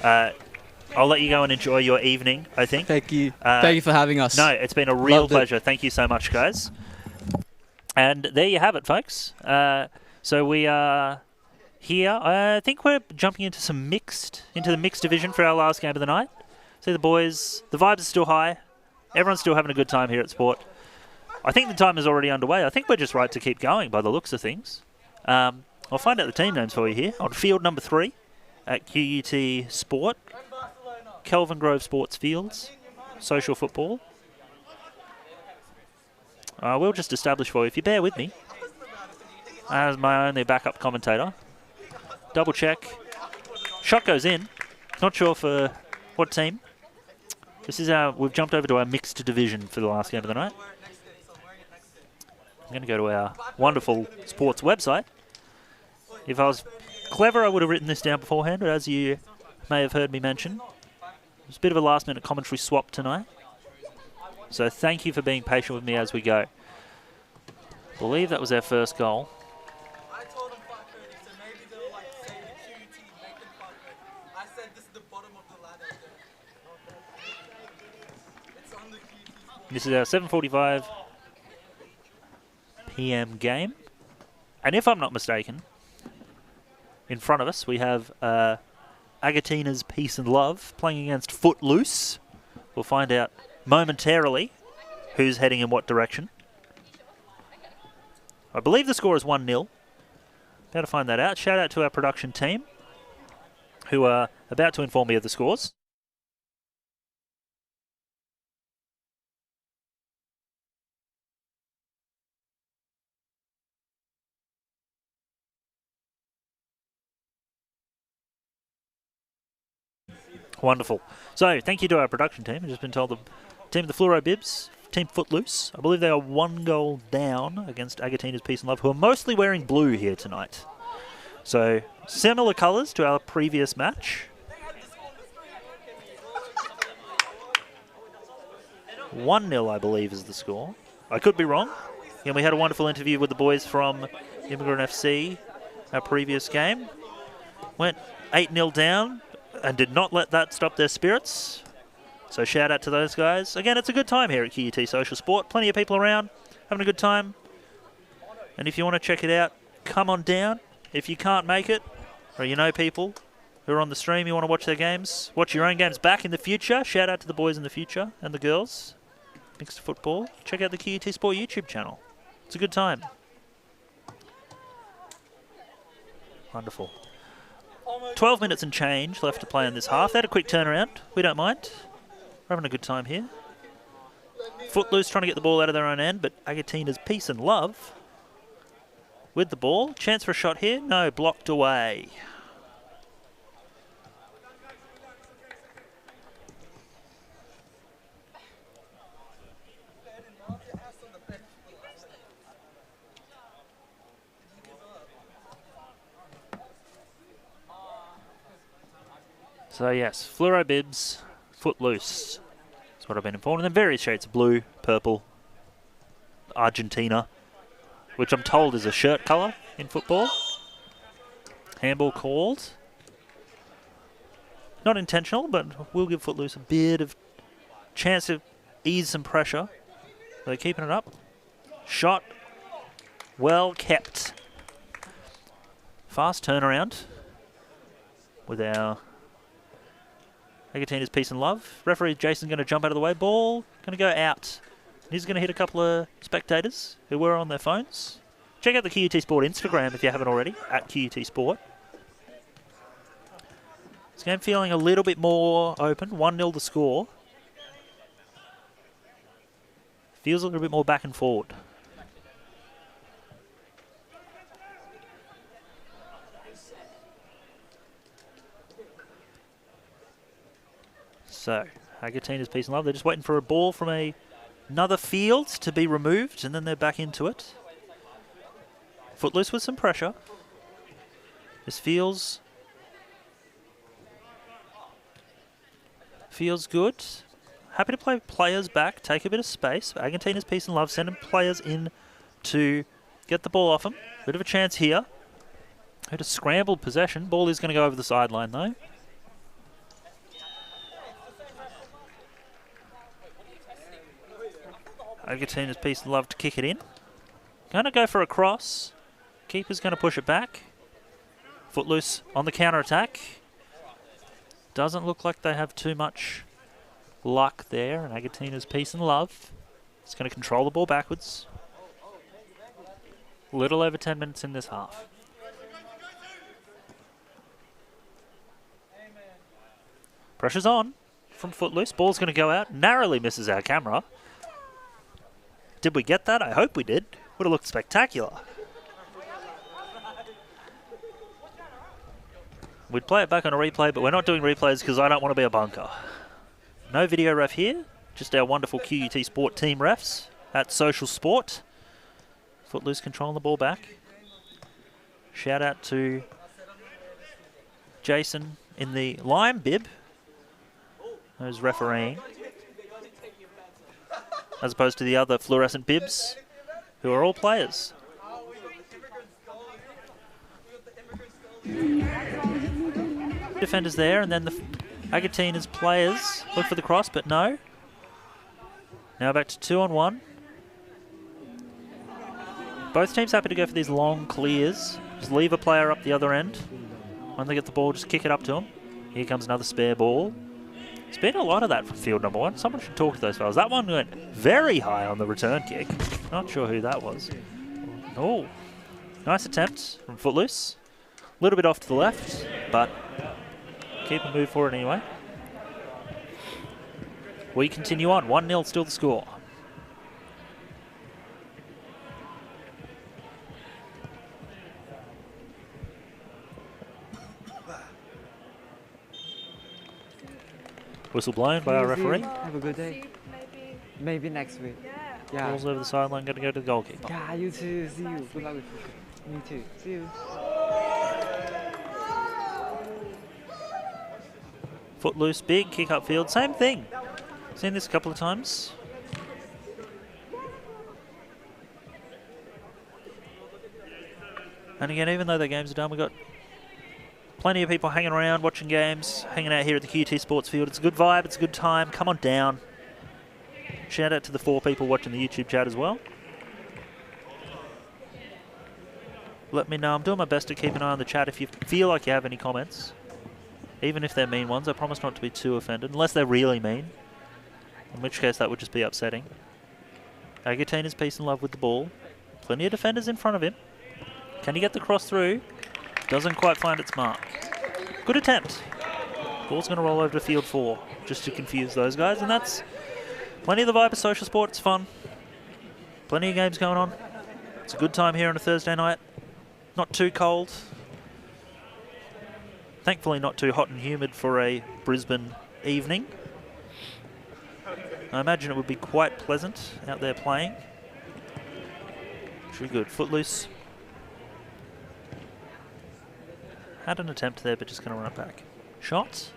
thank you. I'll let you go and enjoy your evening, I think. Thank you. Thank you for having us. No, it's been a real Loved it. pleasure. Thank you so much, guys. And there you have it, folks. So we are here. I think we're jumping into the mixed division for our last game of the night. See the boys, the vibes are still high. Everyone's still having a good time here at Sport. I think the time is already underway. I think we're just right to keep going by the looks of things. I'll find out the team names for you here. On field number 3 at QUT Sport, Kelvin Grove Sports Fields, Social Football. We'll just establish for you, if you bear with me, as my only backup commentator. Double check. Shot goes in. Not sure for what team. This is we've jumped over to our mixed division for the last game of the night. I'm going to go to our wonderful sports website. If I was clever, I would have written this down beforehand, but as you may have heard me mention, it's a bit of a last-minute commentary swap tonight. So thank you for being patient with me as we go. I believe that was our first goal. I told them 5:30, so maybe they'll like say QUT, make them 5:30. I said this is the bottom of the ladder. It's on the QUT. This is our 7:45 p.m. game. And if I'm not mistaken, in front of us we have Agatina's Peace and Love playing against Footloose. We'll find out momentarily who's heading in what direction. I believe the score is 1-0. About to find that out. Shout out to our production team who are about to inform me of the scores. Wonderful. So, thank you to our production team. I've just been told the team of the Fluoro Bibs, Team Footloose, I believe they are 1 goal down against Agatina's Peace and Love, who are mostly wearing blue here tonight. So, similar colours to our previous match. 1-0, I believe, is the score. I could be wrong. And we had a wonderful interview with the boys from Immigrant FC, our previous game. Went 8-0 down. and did not let that stop their spirits. So shout out to those guys. Again, it's a good time here at QUT Social Sport. Plenty of people around, having a good time. And if you want to check it out, come on down. If you can't make it, or you know people who are on the stream, you want to watch their games, watch your own games back in the future. Shout out to the boys in the future and the girls. Mixed football. Check out the QUT Sport YouTube channel. It's a good time. Wonderful. 12 minutes and change left to play in this half. They had a quick turnaround. We don't mind. We're having a good time here. Footloose trying to get the ball out of their own end, but Agatina's Peace and Love with the ball. Chance for a shot here. No, blocked away. So yes, fluoro bibs, Footloose. That's what I've been informed. And then various shades of blue, purple, Argentina, which I'm told is a shirt colour in football. Handball called. Not intentional, but will give Footloose a bit of chance to ease some pressure. They're keeping it up. Shot. Well kept. Fast turnaround with our Agatina's Peace and Love. Referee Jason's going to jump out of the way. Ball going to go out. He's going to hit a couple of spectators who were on their phones. Check out the QUT Sport Instagram if you haven't already, at QUT Sport. This game feeling a little bit more open. 1-0 the score. Feels a little bit more back and forward. So, Agatina's Peace and Love. They're just waiting for a ball from another field to be removed, and then they're back into it. Footloose with some pressure. This feels good. Happy to play players back, take a bit of space. Agatina's Peace and Love, sending players in to get the ball off them. Bit of a chance here. Had a scrambled possession. Ball is going to go over the sideline though. Agatina's Peace and Love to kick it in. Going to go for a cross. Keeper's going to push it back. Footloose on the counter-attack. Doesn't look like they have too much luck there. And Agatina's Peace and Love is going to control the ball backwards. A little over 10 minutes in this half. Pressure's on from Footloose. Ball's going to go out. Narrowly misses our camera. Did we get that? I hope we did. Would have looked spectacular. We'd play it back on a replay, but we're not doing replays because I don't want to be a bunker. No video ref here. Just our wonderful QUT Sport team refs at Social Sport. Footloose controlling the ball back. Shout out to Jason in the lime bib, who's refereeing, as opposed to the other fluorescent bibs, who are all players. Defenders there, and then the Agatina's players look for the cross, but no. Now back to 2-on-1. Both teams happy to go for these long clears. Just leave a player up the other end. When they get the ball, just kick it up to them. Here comes another spare ball. There's been a lot of that from field number 1. Someone should talk to those fellas. That one went very high on the return kick. Not sure who that was. Oh, nice attempt from Footloose. A little bit off to the left, but keep a move for it anyway. We continue on. 1-0 still the score. Whistle blown by our referee. Have a good day. Maybe next week. Yeah. Ball's over the sideline, going to go to the goalkeeper. Yeah, you too. See you. Good luck with you. Me too. See you. Footloose, big kick upfield, same thing. Seen this a couple of times. And again, even though the games are done, we've got Plenty of people hanging around, watching games, hanging out here at the QUT Sports Field. It's a good vibe, it's a good time. Come on down. Shout out to the 4 people watching the YouTube chat as well. Let me know. I'm doing my best to keep an eye on the chat if you feel like you have any comments. Even if they're mean ones, I promise not to be too offended, unless they're really mean. In which case that would just be upsetting. Agatina's peace and love with the ball. Plenty of defenders in front of him. Can he get the cross through? Doesn't quite find its mark. Good attempt. Ball's going to roll over to field 4, just to confuse those guys, and that's plenty of the vibe of social sport. It's fun. Plenty of games going on. It's a good time here on a Thursday night. Not too cold. Thankfully not too hot and humid for a Brisbane evening. I imagine it would be quite pleasant out there playing. Should be good. Footloose. Had an attempt there, but just going to run it back. Shot.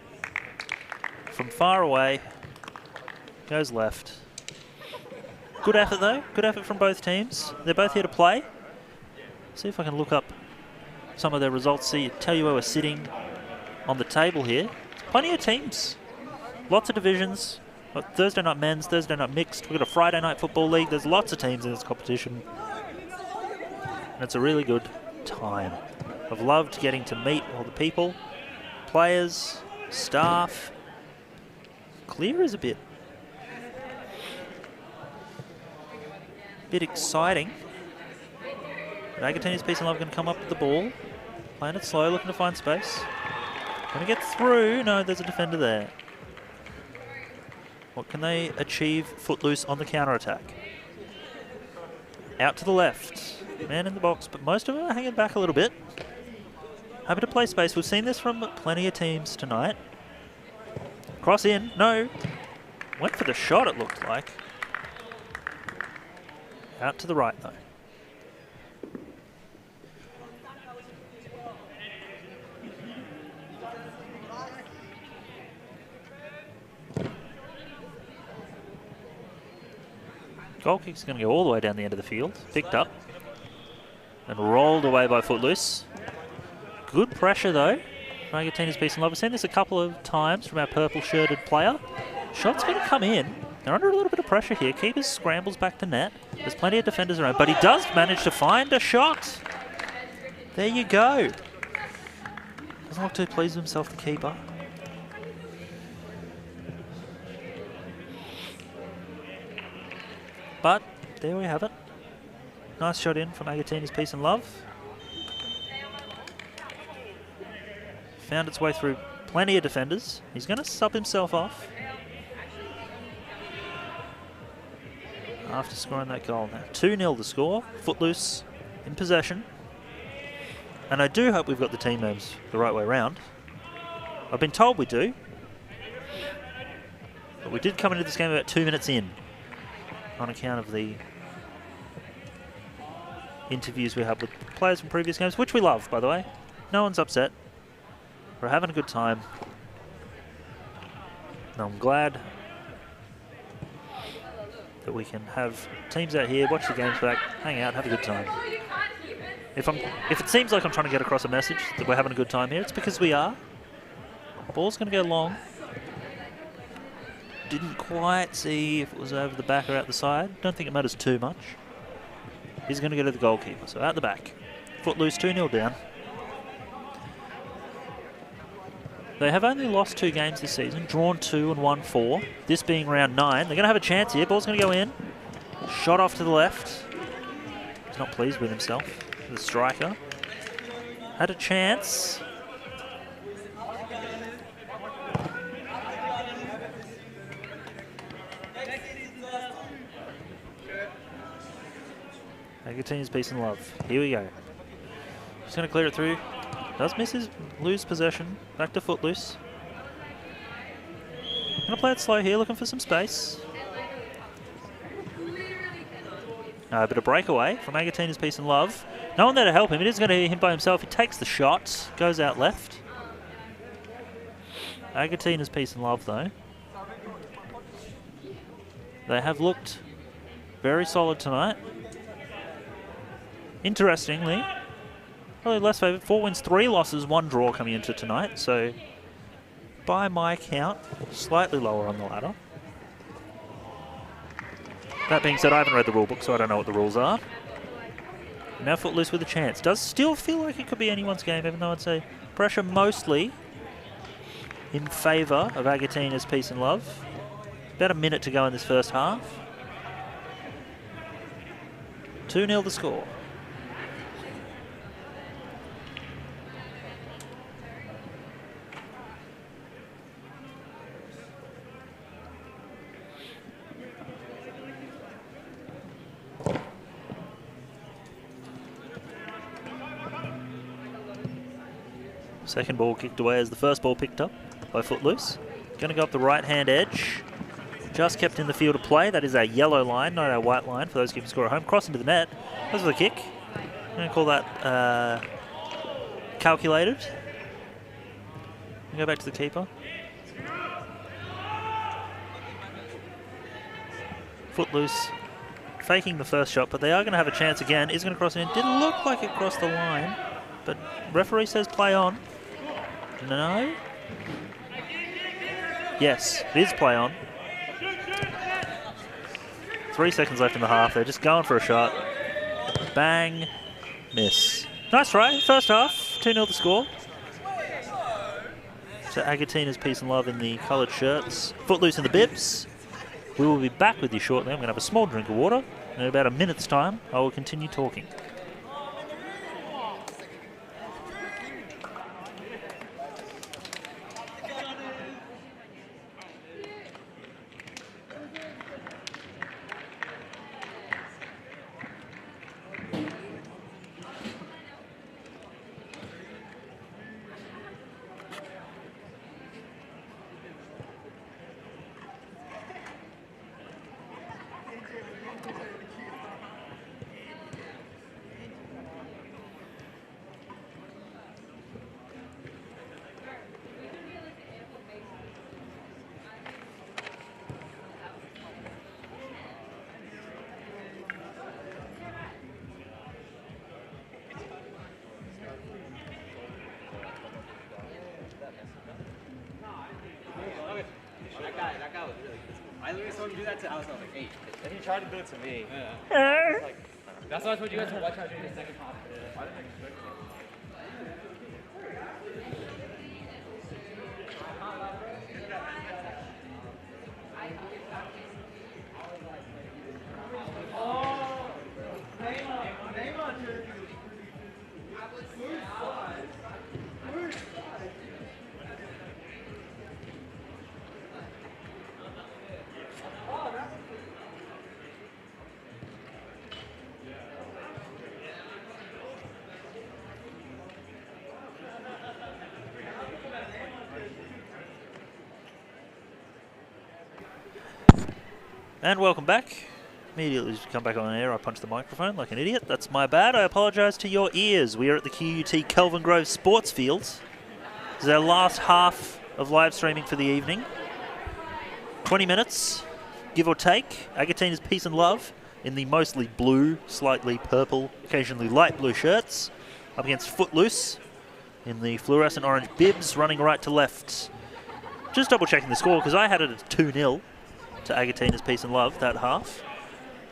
From far away. Goes left. Good effort, though. Good effort from both teams. They're both here to play. See if I can look up some of their results. Tell you where we're sitting on the table here. Plenty of teams. Lots of divisions. Got Thursday night men's, Thursday night mixed. We've got a Friday night football league. There's lots of teams in this competition. And it's a really good time. I've loved getting to meet all the people, players, staff. Clear is a bit exciting. But Agatina's peace and love going to come up with the ball. Playing it slow, looking to find space. Going to get through. No, there's a defender there. What can they achieve? Footloose on the counter-attack. Out to the left. Man in the box, but most of them are hanging back a little bit. Happy to play space. We've seen this from plenty of teams tonight. Cross in. No. Went for the shot, it looked like. Out to the right, though. Goal kick's going to go all the way down the end of the field. Picked up. And rolled away by Footloose. Good pressure, though. Agatina's peace and love. We've seen this a couple of times from our purple-shirted player. Shot's going to come in. They're under a little bit of pressure here. Keepers scrambles back to net. There's plenty of defenders around, but he does manage to find a shot. There you go. Doesn't look too pleased with himself, the keeper. But there we have it. Nice shot in from Agatina's peace and love. Found its way through plenty of defenders. He's going to sub himself off after scoring that goal. Now 2-0 the score. Footloose in possession. And I do hope we've got the team names the right way around. I've been told we do. But we did come into this game about 2 minutes in on account of the interviews we had with players from previous games, which we love, by the way. No one's upset. We're having a good time. And I'm glad that we can have teams out here, watch the games back, hang out, have a good time. If it seems like I'm trying to get across a message that we're having a good time here, it's because we are. Ball's going to go long. Didn't quite see if it was over the back or out the side. Don't think it matters too much. He's going to go to the goalkeeper, so out the back. Footloose, 2-0 down. They have only lost 2 games this season, drawn 2 and won 4. This being round 9. They're going to have a chance here. Ball's going to go in. Shot off to the left. He's not pleased with himself. The striker. Had a chance. Agatina's peace and love. Here we go. Just going to clear it through. Does lose possession. Back to Footloose. Going to play it slow here, looking for some space. A bit of breakaway from Agatina's peace and love. No one there to help him. It is going to hit him by himself. He takes the shot. Goes out left. Agatina's peace and love, though. They have looked very solid tonight. Interestingly, Probably less favourite. 4 wins, 3 losses, 1 draw coming into tonight. So, by my count, slightly lower on the ladder. That being said, I haven't read the rule book, so I don't know what the rules are. Now Footloose with a chance. Does still feel like it could be anyone's game, even though I'd say pressure mostly in favour of Agatina's Peace and Love. About a minute to go in this first half. 2-0 the score. Second ball kicked away as the first ball picked up by Footloose. Going to go up the right-hand edge. Just kept in the field of play. That is our yellow line, not our white line, for those keeping score at home. Cross into the net. That's the kick. I'm going to call that calculated. Go back to the keeper. Footloose faking the first shot, but they are going to have a chance again. Is going to cross it in. Didn't look like it crossed the line, but referee says play on. No. Yes, it is play on. 3 seconds left in the half. They're just going for a shot. Bang. Miss. Nice try. First half. 2-0 the score. So Agatina's Peace and Love in the coloured shirts. Footloose in the bibs. We will be back with you shortly. I'm going to have a small drink of water. And in about a minute's time, I will continue talking. I literally saw him do that to Alex. I was like, 8. And he tried to do it to me. Yeah. Like, that's why I told you guys to watch out during the second half. I didn't expect it. And welcome back. Immediately as we come back on air, I punched the microphone like an idiot. That's my bad. I apologise to your ears. We are at the QUT Kelvin Grove Sports Field. This is our last half of live streaming for the evening. 20 minutes, give or take. Agatina's Peace and Love in the mostly blue, slightly purple, occasionally light blue shirts. Up against Footloose in the fluorescent orange bibs, running right to left. Just double checking the score because I had it at 2-0. To Agatina's Peace and Love, that half.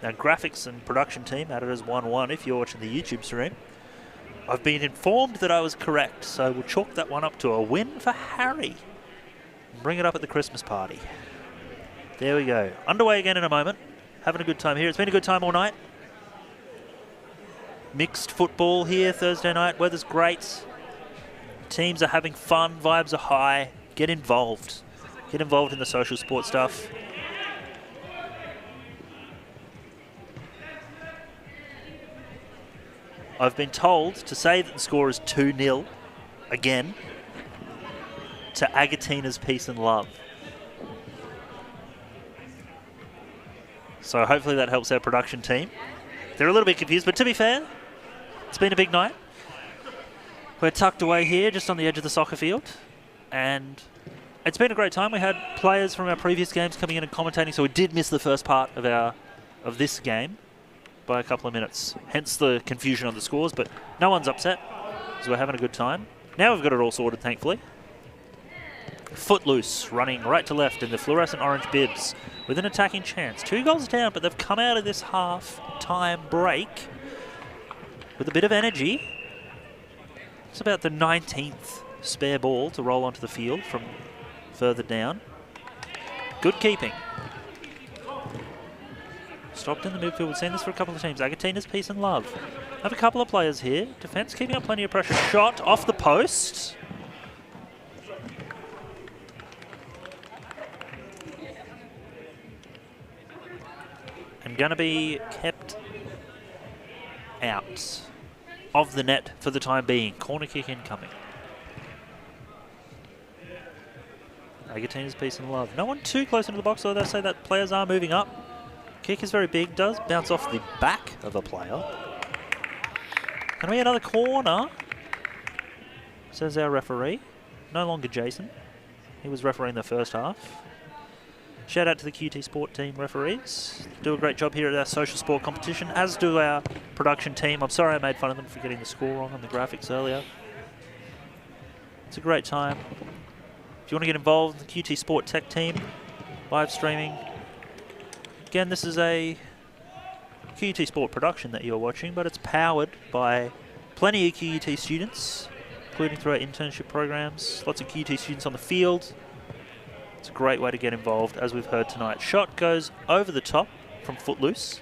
Our graphics and production team had it as 1-1 if you're watching the YouTube stream. I've been informed that I was correct, so we'll chalk that one up to a win for Harry. Bring it up at the Christmas party. There we go. Underway again in a moment. Having a good time here. It's been a good time all night. Mixed football here Thursday night. Weather's great. Teams are having fun. Vibes are high. Get involved. Get involved in the social sport stuff. I've been told to say that the score is 2-0 again to Agatina's Peace and Love. So hopefully that helps our production team. They're a little bit confused, but to be fair, it's been a big night. We're tucked away here just on the edge of the soccer field, and it's been a great time. We had players from our previous games coming in and commentating, so we did miss the first part of this game by a couple of minutes, hence the confusion on the scores, but no one's upset. because we're having a good time. Now we've got it all sorted, thankfully. Footloose running right to left in the fluorescent orange bibs with an attacking chance. 2 goals down, but they've come out of this half-time break with a bit of energy. It's about the 19th spare ball to roll onto the field from further down. Good keeping. Stopped in the midfield. We've seen this for a couple of teams. Agatina's Peace and Love. Have a couple of players here. Defence keeping up plenty of pressure. Shot off the post. And going to be kept out of the net for the time being. Corner kick incoming. Agatina's Peace and Love. No one too close into the box, although they say that players are moving up. Kick is very big, does bounce off the back of a player. Can we get another corner? Says our referee. No longer Jason. He was refereeing the first half. Shout out to the QT Sport team referees. Do a great job here at our social sport competition, as do our production team. I'm sorry I made fun of them for getting the score wrong on the graphics earlier. It's a great time. If you want to get involved in the QT Sport Tech team, live streaming. Again, this is a QUT Sport production that you're watching, but it's powered by plenty of QUT students, including through our internship programs. Lots of QUT students on the field. It's a great way to get involved, as we've heard tonight. Shot goes over the top from Footloose.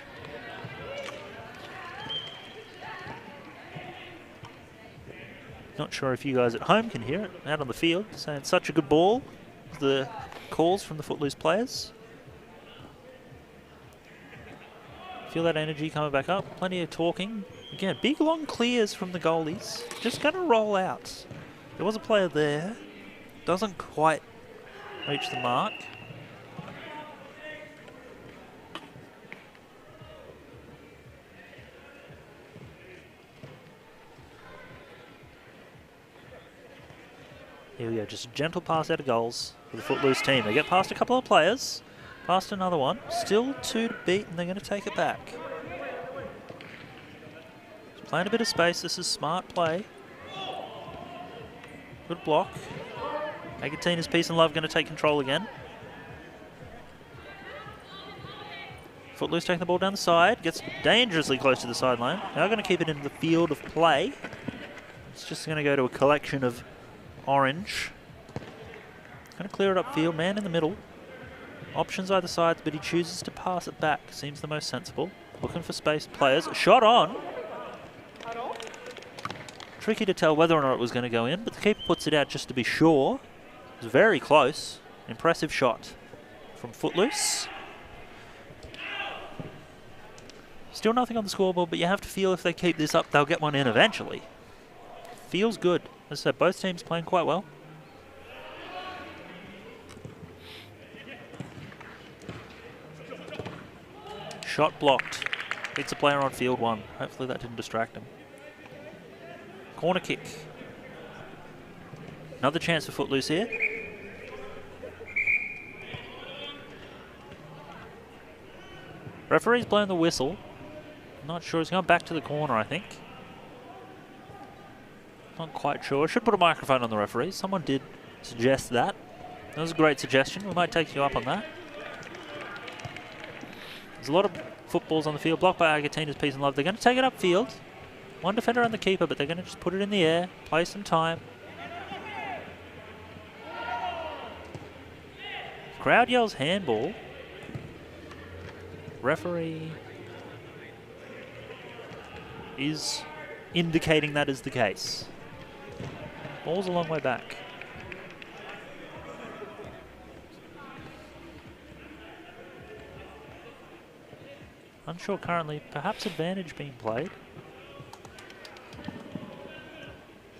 Not sure if you guys at home can hear it out on the field, saying such a good ball. The calls from the Footloose players. Feel that energy coming back up. Plenty of talking. Again, big long clears from the goalies. Just going to roll out. There was a player there. Doesn't quite reach the mark. Here we go, just a gentle pass out of goals for the Footloose team. They get past a couple of players, past another one. Still 2 to beat, and they're going to take it back. Just playing a bit of space. This is smart play. Good block. Agatina's Peace and Love going to take control again. Footloose taking the ball down the side. Gets dangerously close to the sideline. Now going to keep it in the field of play. It's just going to go to a collection of orange. Going to clear it upfield. Man in the middle. Options either side, but he chooses to pass it back. Seems the most sensible. Looking for space players. Shot on. Tricky to tell whether or not it was going to go in, but the keeper puts it out just to be sure. It was very close. Impressive shot from Footloose. Still nothing on the scoreboard, but you have to feel if they keep this up, they'll get one in eventually. Feels good. As I said, both teams playing quite well. Shot blocked. Beats a player on field 1. Hopefully that didn't distract him. Corner kick. Another chance for Footloose here. Referee's blown the whistle. Not sure. He's going back to the corner, I think. Not quite sure. Should put a microphone on the referee. Someone did suggest that. That was a great suggestion. We might take you up on that. There's a lot of footballs on the field. Blocked by Agatina's Peace and Love. They're going to take it upfield. One defender and the keeper, but they're going to just put it in the air. Play some time. Crowd yells handball. Referee is indicating that is the case. Ball's a long way back. Unsure currently, perhaps advantage being played.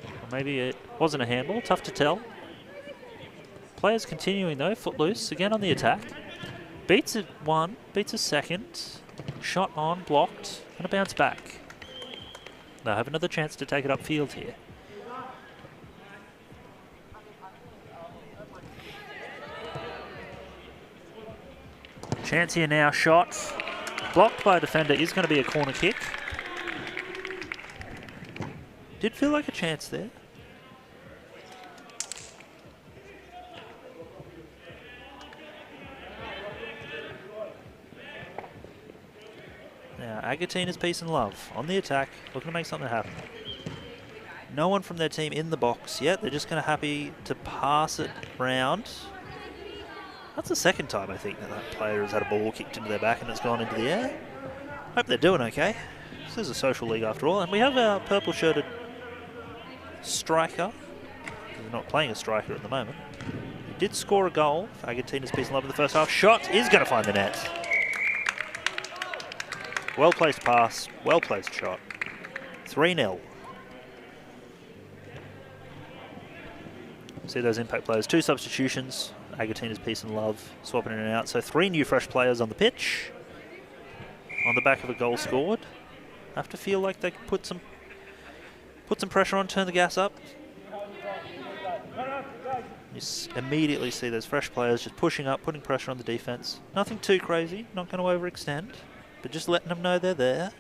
Or maybe it wasn't a handball, tough to tell. Players continuing though, Footloose again on the attack. Beats it 1, beats a second. Shot on, blocked, and a bounce back. They'll have another chance to take it upfield here. Chance here now, shot. Blocked by a defender, is going to be a corner kick. Did feel like a chance there. Now, Agatina's Peace and Love on the attack, looking to make something happen. No one from their team in the box yet. They're just kind of happy to pass it round. That's the second time, I think, that player has had a ball kicked into their back and it's gone into the air. Hope they're doing okay. This is a social league after all. And we have our purple-shirted striker. We're not playing a striker at the moment. He did score a goal for Agatina's Peace and Love in the first half. Shot is going to find the net. Well-placed pass, well-placed shot. 3-0. See those impact players. 2 substitutions. Agatina's Peace and Love swapping in and out. So 3 new fresh players on the pitch. On the back of a goal scored. Have to feel like they can put some pressure on, turn the gas up. You immediately see those fresh players just pushing up, putting pressure on the defence. Nothing too crazy, not going to overextend, but just letting them know they're there.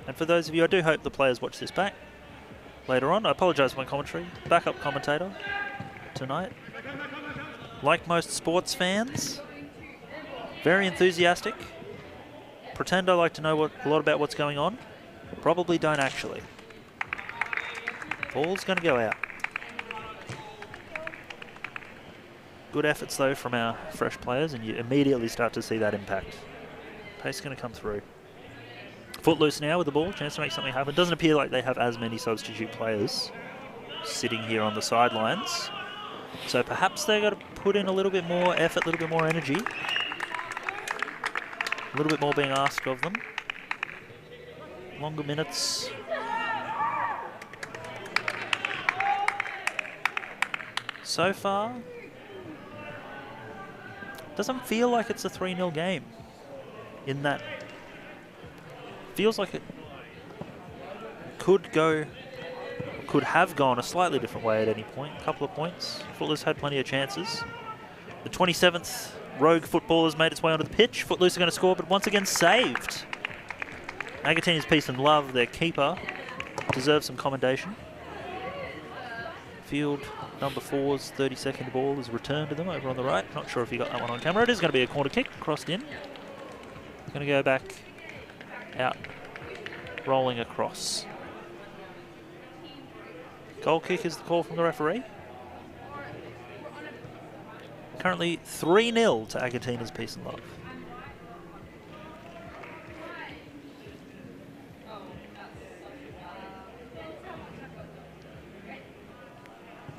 And for those of you, I do hope the players watch this back later on. I apologise for my commentary. Backup commentator tonight. Like most sports fans, very enthusiastic. Pretend I like to know a lot about what's going on. Probably don't actually. Ball's going to go out. Good efforts though from our fresh players, and you immediately start to see that impact. Pace going to come through. Footloose now with the ball, chance to make something happen. Doesn't appear like they have as many substitute players sitting here on the sidelines. So perhaps they've got to put in a little bit more effort, a little bit more energy. A little bit more being asked of them. Longer minutes. So far, doesn't feel like it's a 3-0 game. In that, feels like it could have gone a slightly different way at any point. A couple of points. Footloose had plenty of chances. The 27th rogue football has made its way onto the pitch. Footloose are going to score, but once again saved. Agatina's Peace and Love, their keeper, deserves some commendation. Field number 4's 30-second ball is returned to them over on the right. Not sure if you got that one on camera. It is going to be a corner kick, crossed in. Going to go back out, rolling across. Goal kick is the call from the referee. Currently 3-0 to Agatina's Peace and Love.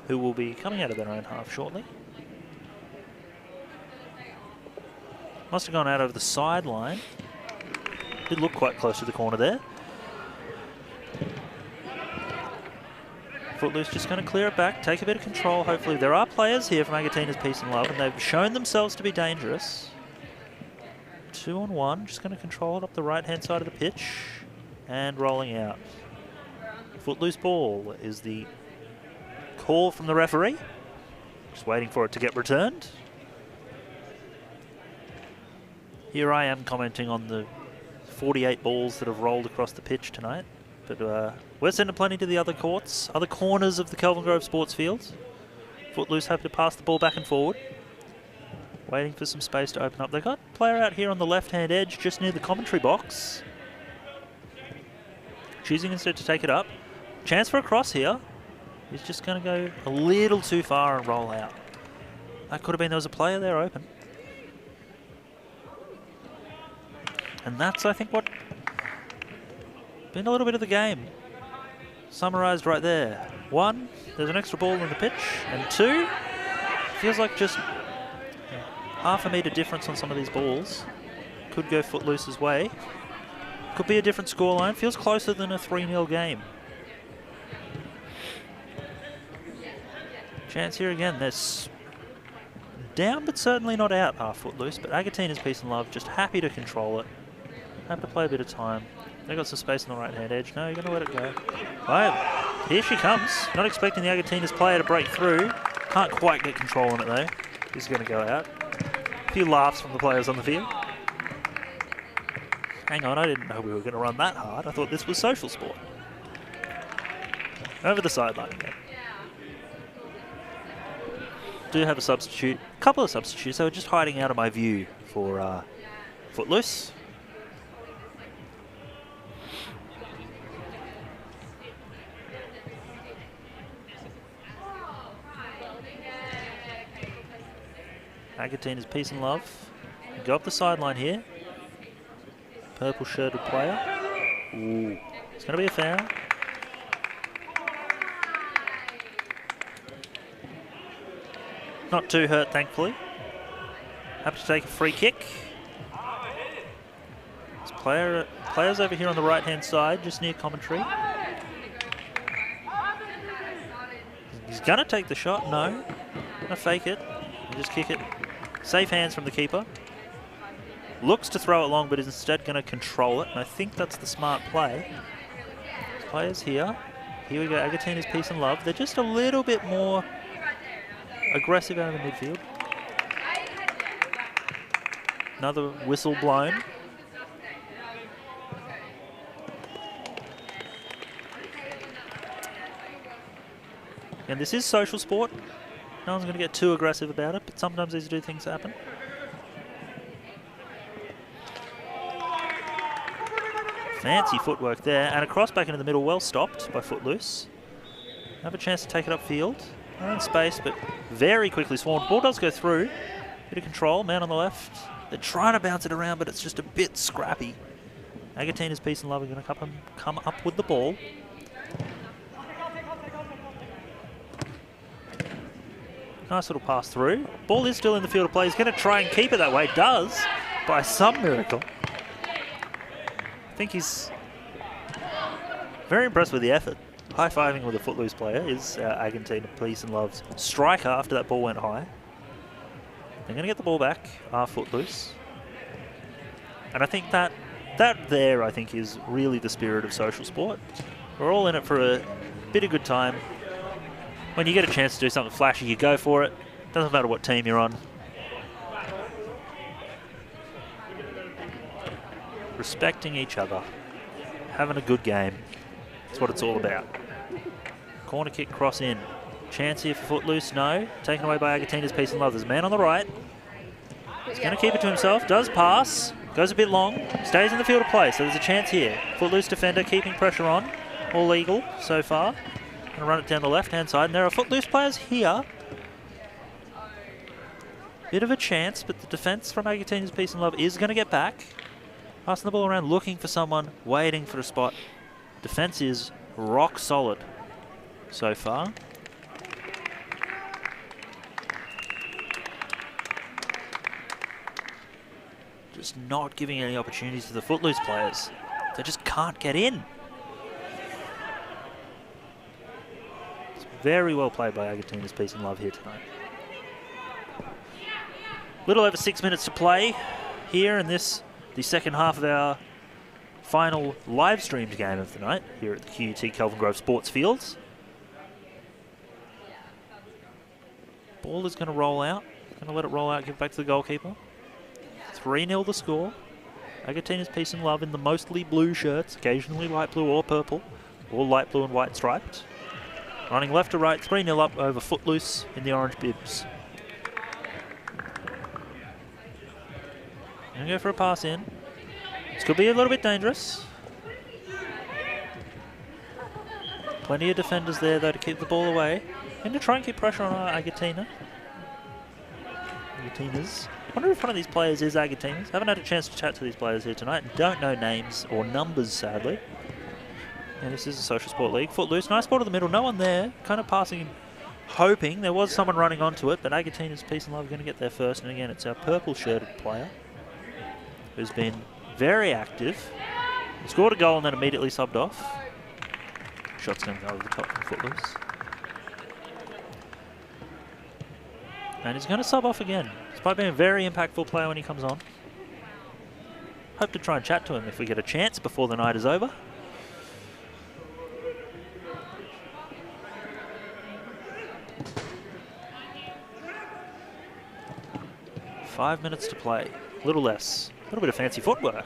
Who will be coming out of their own half shortly. Must have gone out over the sideline. Did look quite close to the corner there. Footloose just going to clear it back, take a bit of control, hopefully. There are players here from Agatina's Peace and Love, and they've shown themselves to be dangerous. 2-on-1, just going to control it up the right-hand side of the pitch, and rolling out. Footloose ball is the call from the referee. Just waiting for it to get returned. Here I am commenting on the 48 balls that have rolled across the pitch tonight. But we're sending plenty to the other courts, other corners of the Kelvin Grove sports fields. Footloose happy to pass the ball back and forward. Waiting for some space to open up. They've got a player out here on the left-hand edge, just near the commentary box. Choosing instead to take it up. Chance for a cross here. He's just going to go a little too far and roll out. That could have been, there was a player there open. And that's, I think, what been a little bit of the game. Summarised right there. 1, there's an extra ball in the pitch. And 2, feels like just half a metre difference on some of these balls. Could go Footloose's way. Could be a different scoreline. Feels closer than a 3-0 game. Chance here again. There's down, but certainly not out, Footloose. But Agatina's Peace and Love just happy to control it. Have to play a bit of time. They've got some space on the right-hand edge. No, you're going to let it go. Right, here she comes. Not expecting the Agatina's player to break through. Can't quite get control on it, though. This is going to go out. A few laughs from the players on the field. Hang on, I didn't know we were going to run that hard. I thought this was social sport. Over the sideline again. Do have a substitute, a couple of substitutes. They were just hiding out of my view for Footloose. Agatina's Peace and Love. Go up the sideline here. Purple shirted player. Ooh, it's going to be a foul. Not too hurt, thankfully. Happy to take a free kick. There's players over here on the right-hand side, just near commentary. He's going to take the shot. No. Going to fake it. And just kick it. Safe hands from the keeper. Looks to throw it long, but is instead going to control it. And I think that's the smart play. Players here. Here we go. Agatina's Peace and Love. They're just a little bit more aggressive out of the midfield. Another whistle blown. And this is social sport. No one's going to get too aggressive about it, but sometimes these things happen. Fancy footwork there, and a cross back into the middle, well stopped by Footloose. Have a chance to take it upfield. They're in space, but very quickly swarmed. Ball does go through. Bit of control, man on the left. They're trying to bounce it around, but it's just a bit scrappy. Agatina's Peace and Love are going to come up with the ball. Nice little pass through. Ball is still in the field of play. He's going to try and keep it that way. Does, by some miracle. I think he's very impressed with the effort. High-fiving with a Footloose player is Agatina's Peace and Love's striker after that ball went high. They're going to get the ball back, Footloose. And I think that there, I think, is really the spirit of social sport. We're all in it for a bit of good time. When you get a chance to do something flashy, you go for it. Doesn't matter what team you're on. Respecting each other. Having a good game. That's what it's all about. Corner kick, cross in. Chance here for Footloose, no. Taken away by Agatina's Peace and Love. There's a man on the right. He's going to keep it to himself. Does pass. Goes a bit long. Stays in the field of play, so there's a chance here. Footloose defender keeping pressure on. All legal so far. Going to run it down the left-hand side. And there are Footloose players here. Bit of a chance, but the defence from Agatina's Peace and Love is going to get back. Passing the ball around, looking for someone, waiting for a spot. Defence is rock solid so far. Just not giving any opportunities to the Footloose players. They just can't get in. It's very well played by Agatina's Peace and Love here tonight. Little over 6 minutes to play here in the second half of our final live streamed game of the night here at the QUT Kelvin Grove Sports Fields. Ball is going to roll out. Going to let it roll out, give it back to the goalkeeper. 3-0 the score. Agatina's Peace and Love in the mostly blue shirts, occasionally light blue or purple, or light blue and white striped. Running left to right, 3-0 up over Footloose in the orange bibs. Going to go for a pass in. This could be a little bit dangerous. Plenty of defenders there, though, to keep the ball away. Going to try and keep pressure on Agatina. Agatina's. I wonder if one of these players is Agatina's. Haven't had a chance to chat to these players here tonight. Don't know names or numbers, sadly. And this is a social sport league. Footloose, nice ball to the middle. No one there. Kind of passing, hoping. There was someone running onto it, but Agatina's Peace and Love are going to get there first. And again, it's our purple-shirted player who's been very active. He scored a goal and then immediately subbed off. Shot's going to go over the top from Footloose. And he's going to sub off again. Despite being a very impactful player when he comes on. Hope to try and chat to him if we get a chance before the night is over. "5 minutes to play. A little less. A little bit of fancy footwork.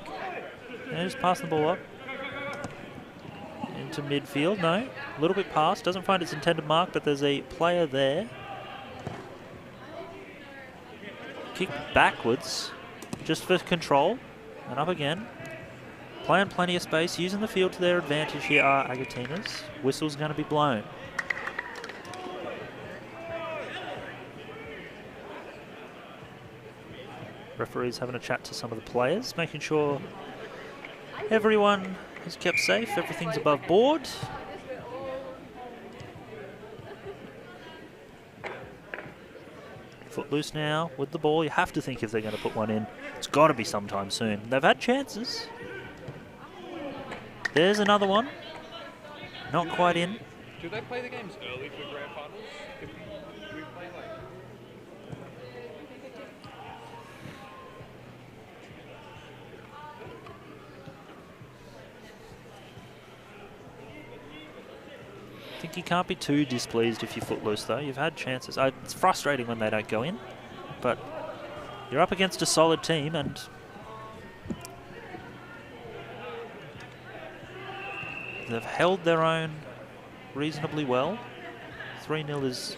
They're just passing the ball up. Into midfield, no. A little bit past, doesn't find its intended mark, but there's a player there. Kick backwards, just for control, and up again. Playing plenty of space, using the field to their advantage here are Agatina's. Whistle's going to be blown. Referee's having a chat to some of the players, making sure everyone is kept safe, everything's above board. Footloose now with the ball. You have to think if they're going to put one in, it's got to be sometime soon. They've had chances. There's another one. Not quite in. Do they play the games early for grand finals? Do we play like... I think you can't be too displeased if you're Footloose, though. You've had chances. It's frustrating when they don't go in, but you're up against a solid team, and they've held their own reasonably well. 3-0 is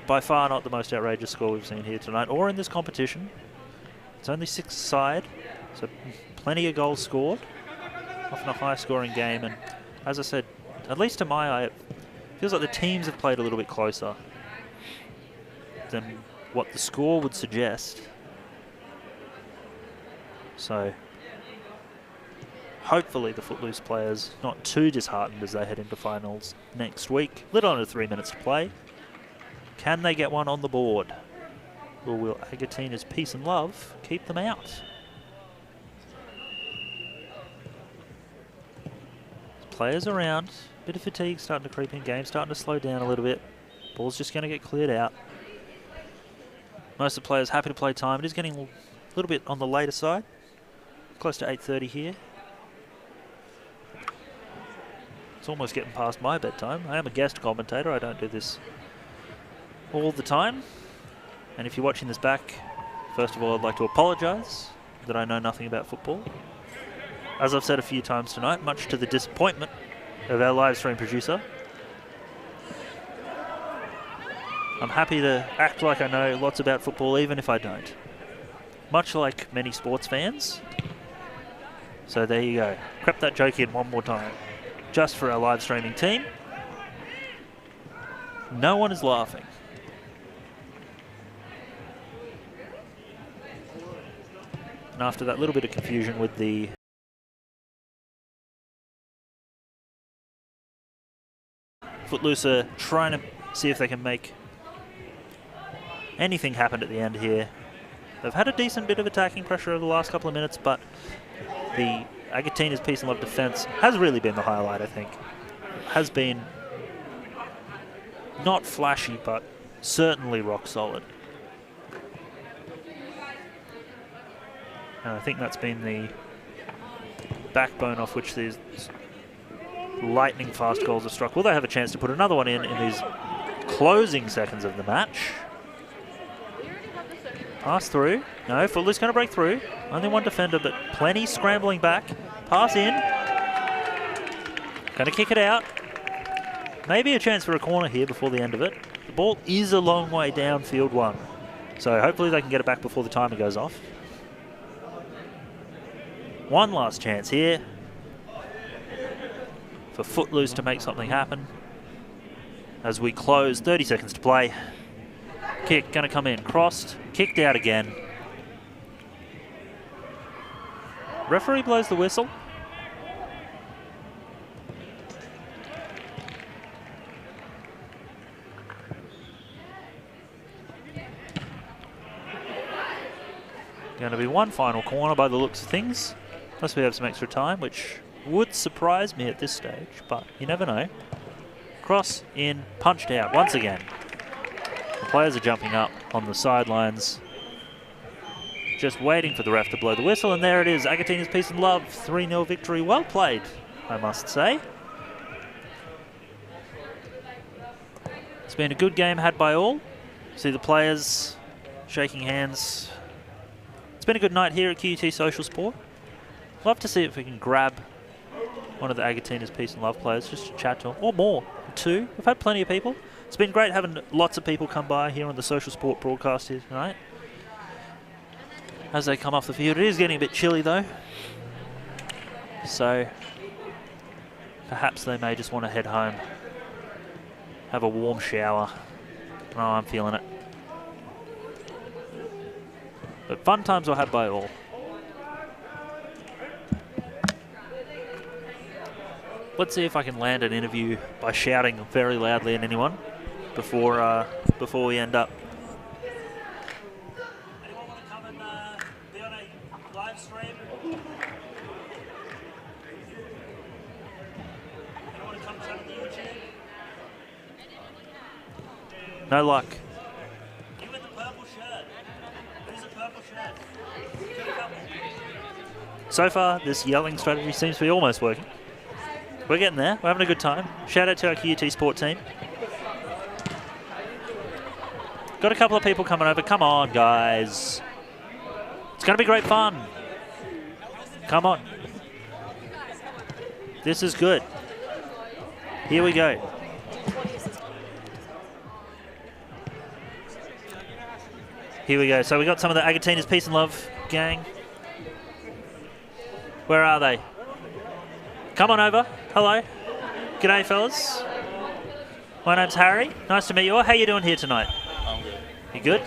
by far not the most outrageous score we've seen here tonight, or in this competition. It's only 6 aside, so plenty of goals scored. Often a high-scoring game, and as I said, at least to my eye, it feels like the teams have played a little bit closer than what the score would suggest. So hopefully the Footloose players not too disheartened as they head into finals next week. Little under 3 minutes to play. Can they get one on the board? Or will Agatina's peace and love keep them out? Players around. Bit of fatigue starting to creep in. Game starting to slow down a little bit. Ball's just going to get cleared out. Most of the players happy to play time. It is getting a little bit on the later side. Close to 8:30 here. It's almost getting past my bedtime. I am a guest commentator. I don't do this all the time. And if you're watching this back, first of all, I'd like to apologise that I know nothing about football. As I've said a few times tonight, much to the disappointment of our live stream producer, I'm happy to act like I know lots about football even if I don't. Much like many sports fans. So there you go. Crept that joke in one more time. Just for our live streaming team. No one is laughing. And after that little bit of confusion with the Footloose are trying to see if they can make anything happen at the end here. They've had a decent bit of attacking pressure over the last couple of minutes, but the Agatina's peace and love defence has really been the highlight, I think. Has been not flashy, but certainly rock solid. And I think that's been the backbone off which these lightning fast goals are struck. Will they have a chance to put another one in these closing seconds of the match? Pass through. No, Footloose going to break through. Only one defender, but plenty scrambling back. Pass in. Going to kick it out. Maybe a chance for a corner here before the end of it. The ball is a long way down field one, so hopefully they can get it back before the timer goes off. One last chance here for Footloose to make something happen as we close. 30 seconds to play. Kick going to come in, crossed, kicked out again. Referee blows the whistle. Going to be one final corner by the looks of things, unless we have some extra time, which would surprise me at this stage, but you never know. Cross in, punched out once again. The players are jumping up on the sidelines, just waiting for the ref to blow the whistle, and there it is. Agatina's peace and love, 3-0 victory. Well played, I must say. It's been a good game had by all. See the players shaking hands. It's been a good night here at QUT Social Sport. Love to see if we can grab one of the Agatina's Peace and Love players just to chat to them, or more, 2. We've had plenty of people. It's been great having lots of people come by here on the Social Sport broadcast here tonight. As they come off the field, it is getting a bit chilly though, so perhaps they may just want to head home, have a warm shower. Oh, I'm feeling it. But fun times were had by all. Let's see if I can land an interview by shouting very loudly at anyone before we end up. Anyone want to come and be on a live stream? Anyone want to come chat on the YouTube? No luck. You with the purple shirt. Who's the purple shirt? So far, this yelling strategy seems to be almost working. We're getting there. We're having a good time. Shout out to our QUT Sport team. Got a couple of people coming over. Come on, guys. It's going to be great fun. Come on. This is good. Here we go. Here we go. So we got some of the Agatina's Peace and Love gang. Where are they? Come on over. Hello. G'day, fellas. My name's Harry. Nice to meet you all. How you doing here tonight? I'm good. You good?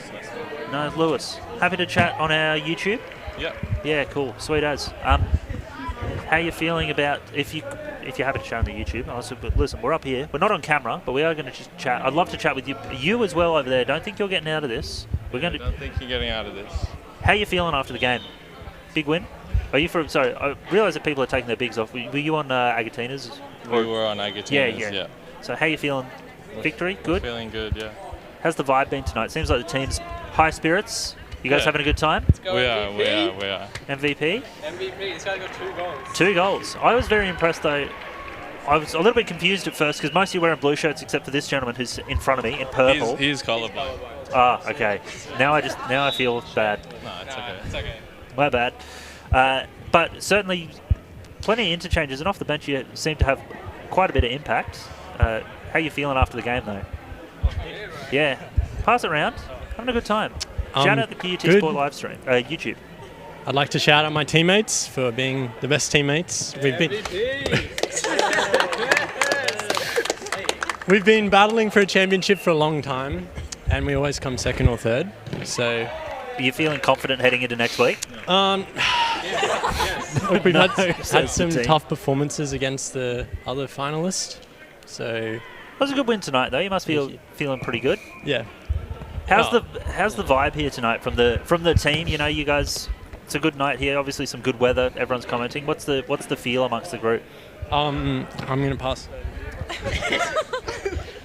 No, Lewis. Happy to chat on our YouTube? Yep. Yeah, cool. Sweet as. How you feeling about, if you're happy to chat on the YouTube, but listen, we're up here. We're not on camera, but we are going to just chat. I'd love to chat with you. You as well over there. Don't think you're getting out of this. We're going to. Don't think you're getting out of this. How you feeling after the game? Big win? Are you from? Sorry, I realise that people are taking their bigs off. Were you on Agatina's? We were on Agatina's. Yeah. So how you feeling? Victory? Good. Feeling good. Yeah. How's the vibe been tonight? Seems like the team's high spirits. You guys having a good time? We are. MVP? MVP, this guy got 2 goals. 2 goals. I was very impressed though. I was a little bit confused at first because most of you wearing blue shirts except for this gentleman who's in front of me in purple. He's colourblind. Ah, okay. Now I feel bad. No, it's okay. It's okay. My bad. But certainly plenty of interchanges, and off the bench you seem to have quite a bit of impact. How are you feeling after the game though? Yeah. Pass it around. Having a good time. Shout out the QUT Sport live stream, YouTube. I'd like to shout out my teammates for being the best teammates. We've been battling for a championship for a long time, and we always come second or third. So, are you feeling confident heading into next week? Look, we've had some tough performances against the other finalists. So, it was a good win tonight, though. You must be feeling pretty good. Yeah. How's the vibe here tonight from the team? You know, you guys. It's a good night here. Obviously, some good weather. Everyone's commenting. What's the feel amongst the group? I'm gonna pass.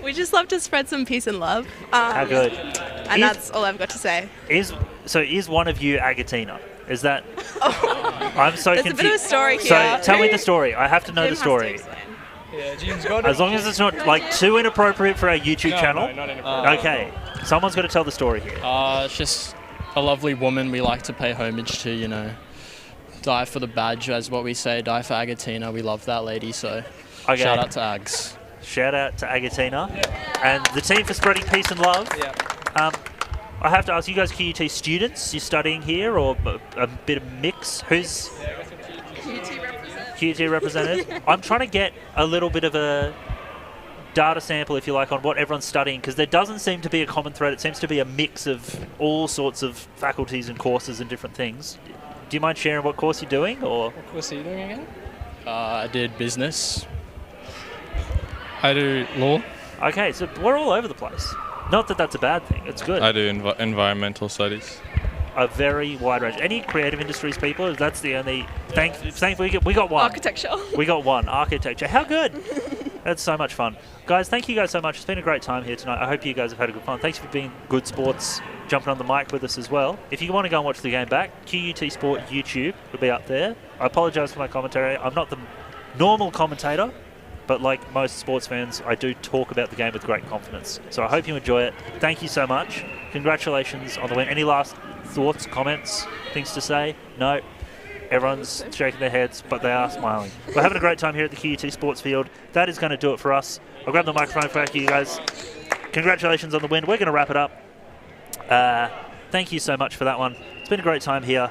We just love to spread some peace and love. How good. And that's all I've got to say. Is one of you Agatina? Is that? I'm so confused. There's a bit of a story here. So tell me the story. I have to know Jim the story. Yeah, Jim's got as long as it's not like too inappropriate for our YouTube channel. No, not inappropriate. Okay, someone's got to tell the story here. It's just a lovely woman we like to pay homage to, you know. Die for the badge, as what we say, die for Agatina. We love that lady, so okay. Shout out to Ags. Shout out to Agatina and the team for spreading peace and love. Yeah. I have to ask you guys, QUT students, you're studying here or a bit of mix? Who's QUT representative? I'm trying to get a little bit of a data sample, if you like, on what everyone's studying, because there doesn't seem to be a common thread. It seems to be a mix of all sorts of faculties and courses and different things. Do you mind sharing what course you're doing? Or what course are you doing again? I did business. I do law. Okay, so we're all over the place. Not that that's a bad thing. It's good. I do environmental studies. A very wide range. Any creative industries people? That's the only. Thankfully, we got one. Architecture. We got one. Architecture. How good? That's so much fun. Guys, thank you guys so much. It's been a great time here tonight. I hope you guys have had a good fun. Thanks for being good sports, jumping on the mic with us as well. If you want to go and watch the game back, QUT Sport YouTube will be up there. I apologise for my commentary. I'm not the normal commentator, but like most sports fans, I do talk about the game with great confidence. So I hope you enjoy it. Thank you so much. Congratulations on the win. Any last thoughts, comments, things to say? No? Everyone's shaking their heads, but they are smiling. We're having a great time here at the QUT Sports Field. That is going to do it for us. I'll grab the microphone for you guys. Congratulations on the win. We're going to wrap it up. Thank you so much for that one. It's been a great time here.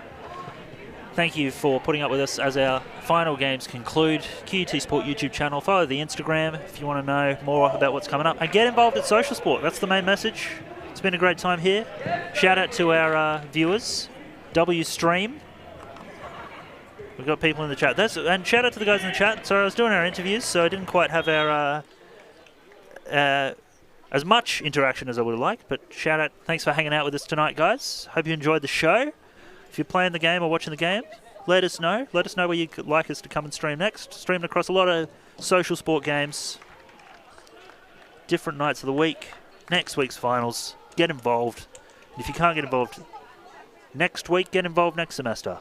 Thank you for putting up with us as our final games conclude. QUT Sport YouTube channel. Follow the Instagram if you want to know more about what's coming up. And get involved at social sport. That's the main message. It's been a great time here. Shout out to our viewers. W Stream. We've got people in the chat. And shout out to the guys in the chat. Sorry, I was doing our interviews, so I didn't quite have our as much interaction as I would have liked. But shout out. Thanks for hanging out with us tonight, guys. Hope you enjoyed the show. If you're playing the game or watching the game, let us know. Let us know where you'd like us to come and stream next. Streaming across a lot of social sport games. Different nights of the week. Next week's finals. Get involved. And if you can't get involved next week, get involved next semester.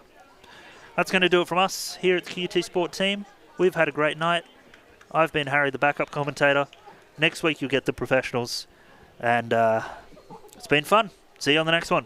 That's going to do it from us here at the QUT Sport team. We've had a great night. I've been Harry, the backup commentator. Next week you'll get the professionals. And it's been fun. See you on the next one.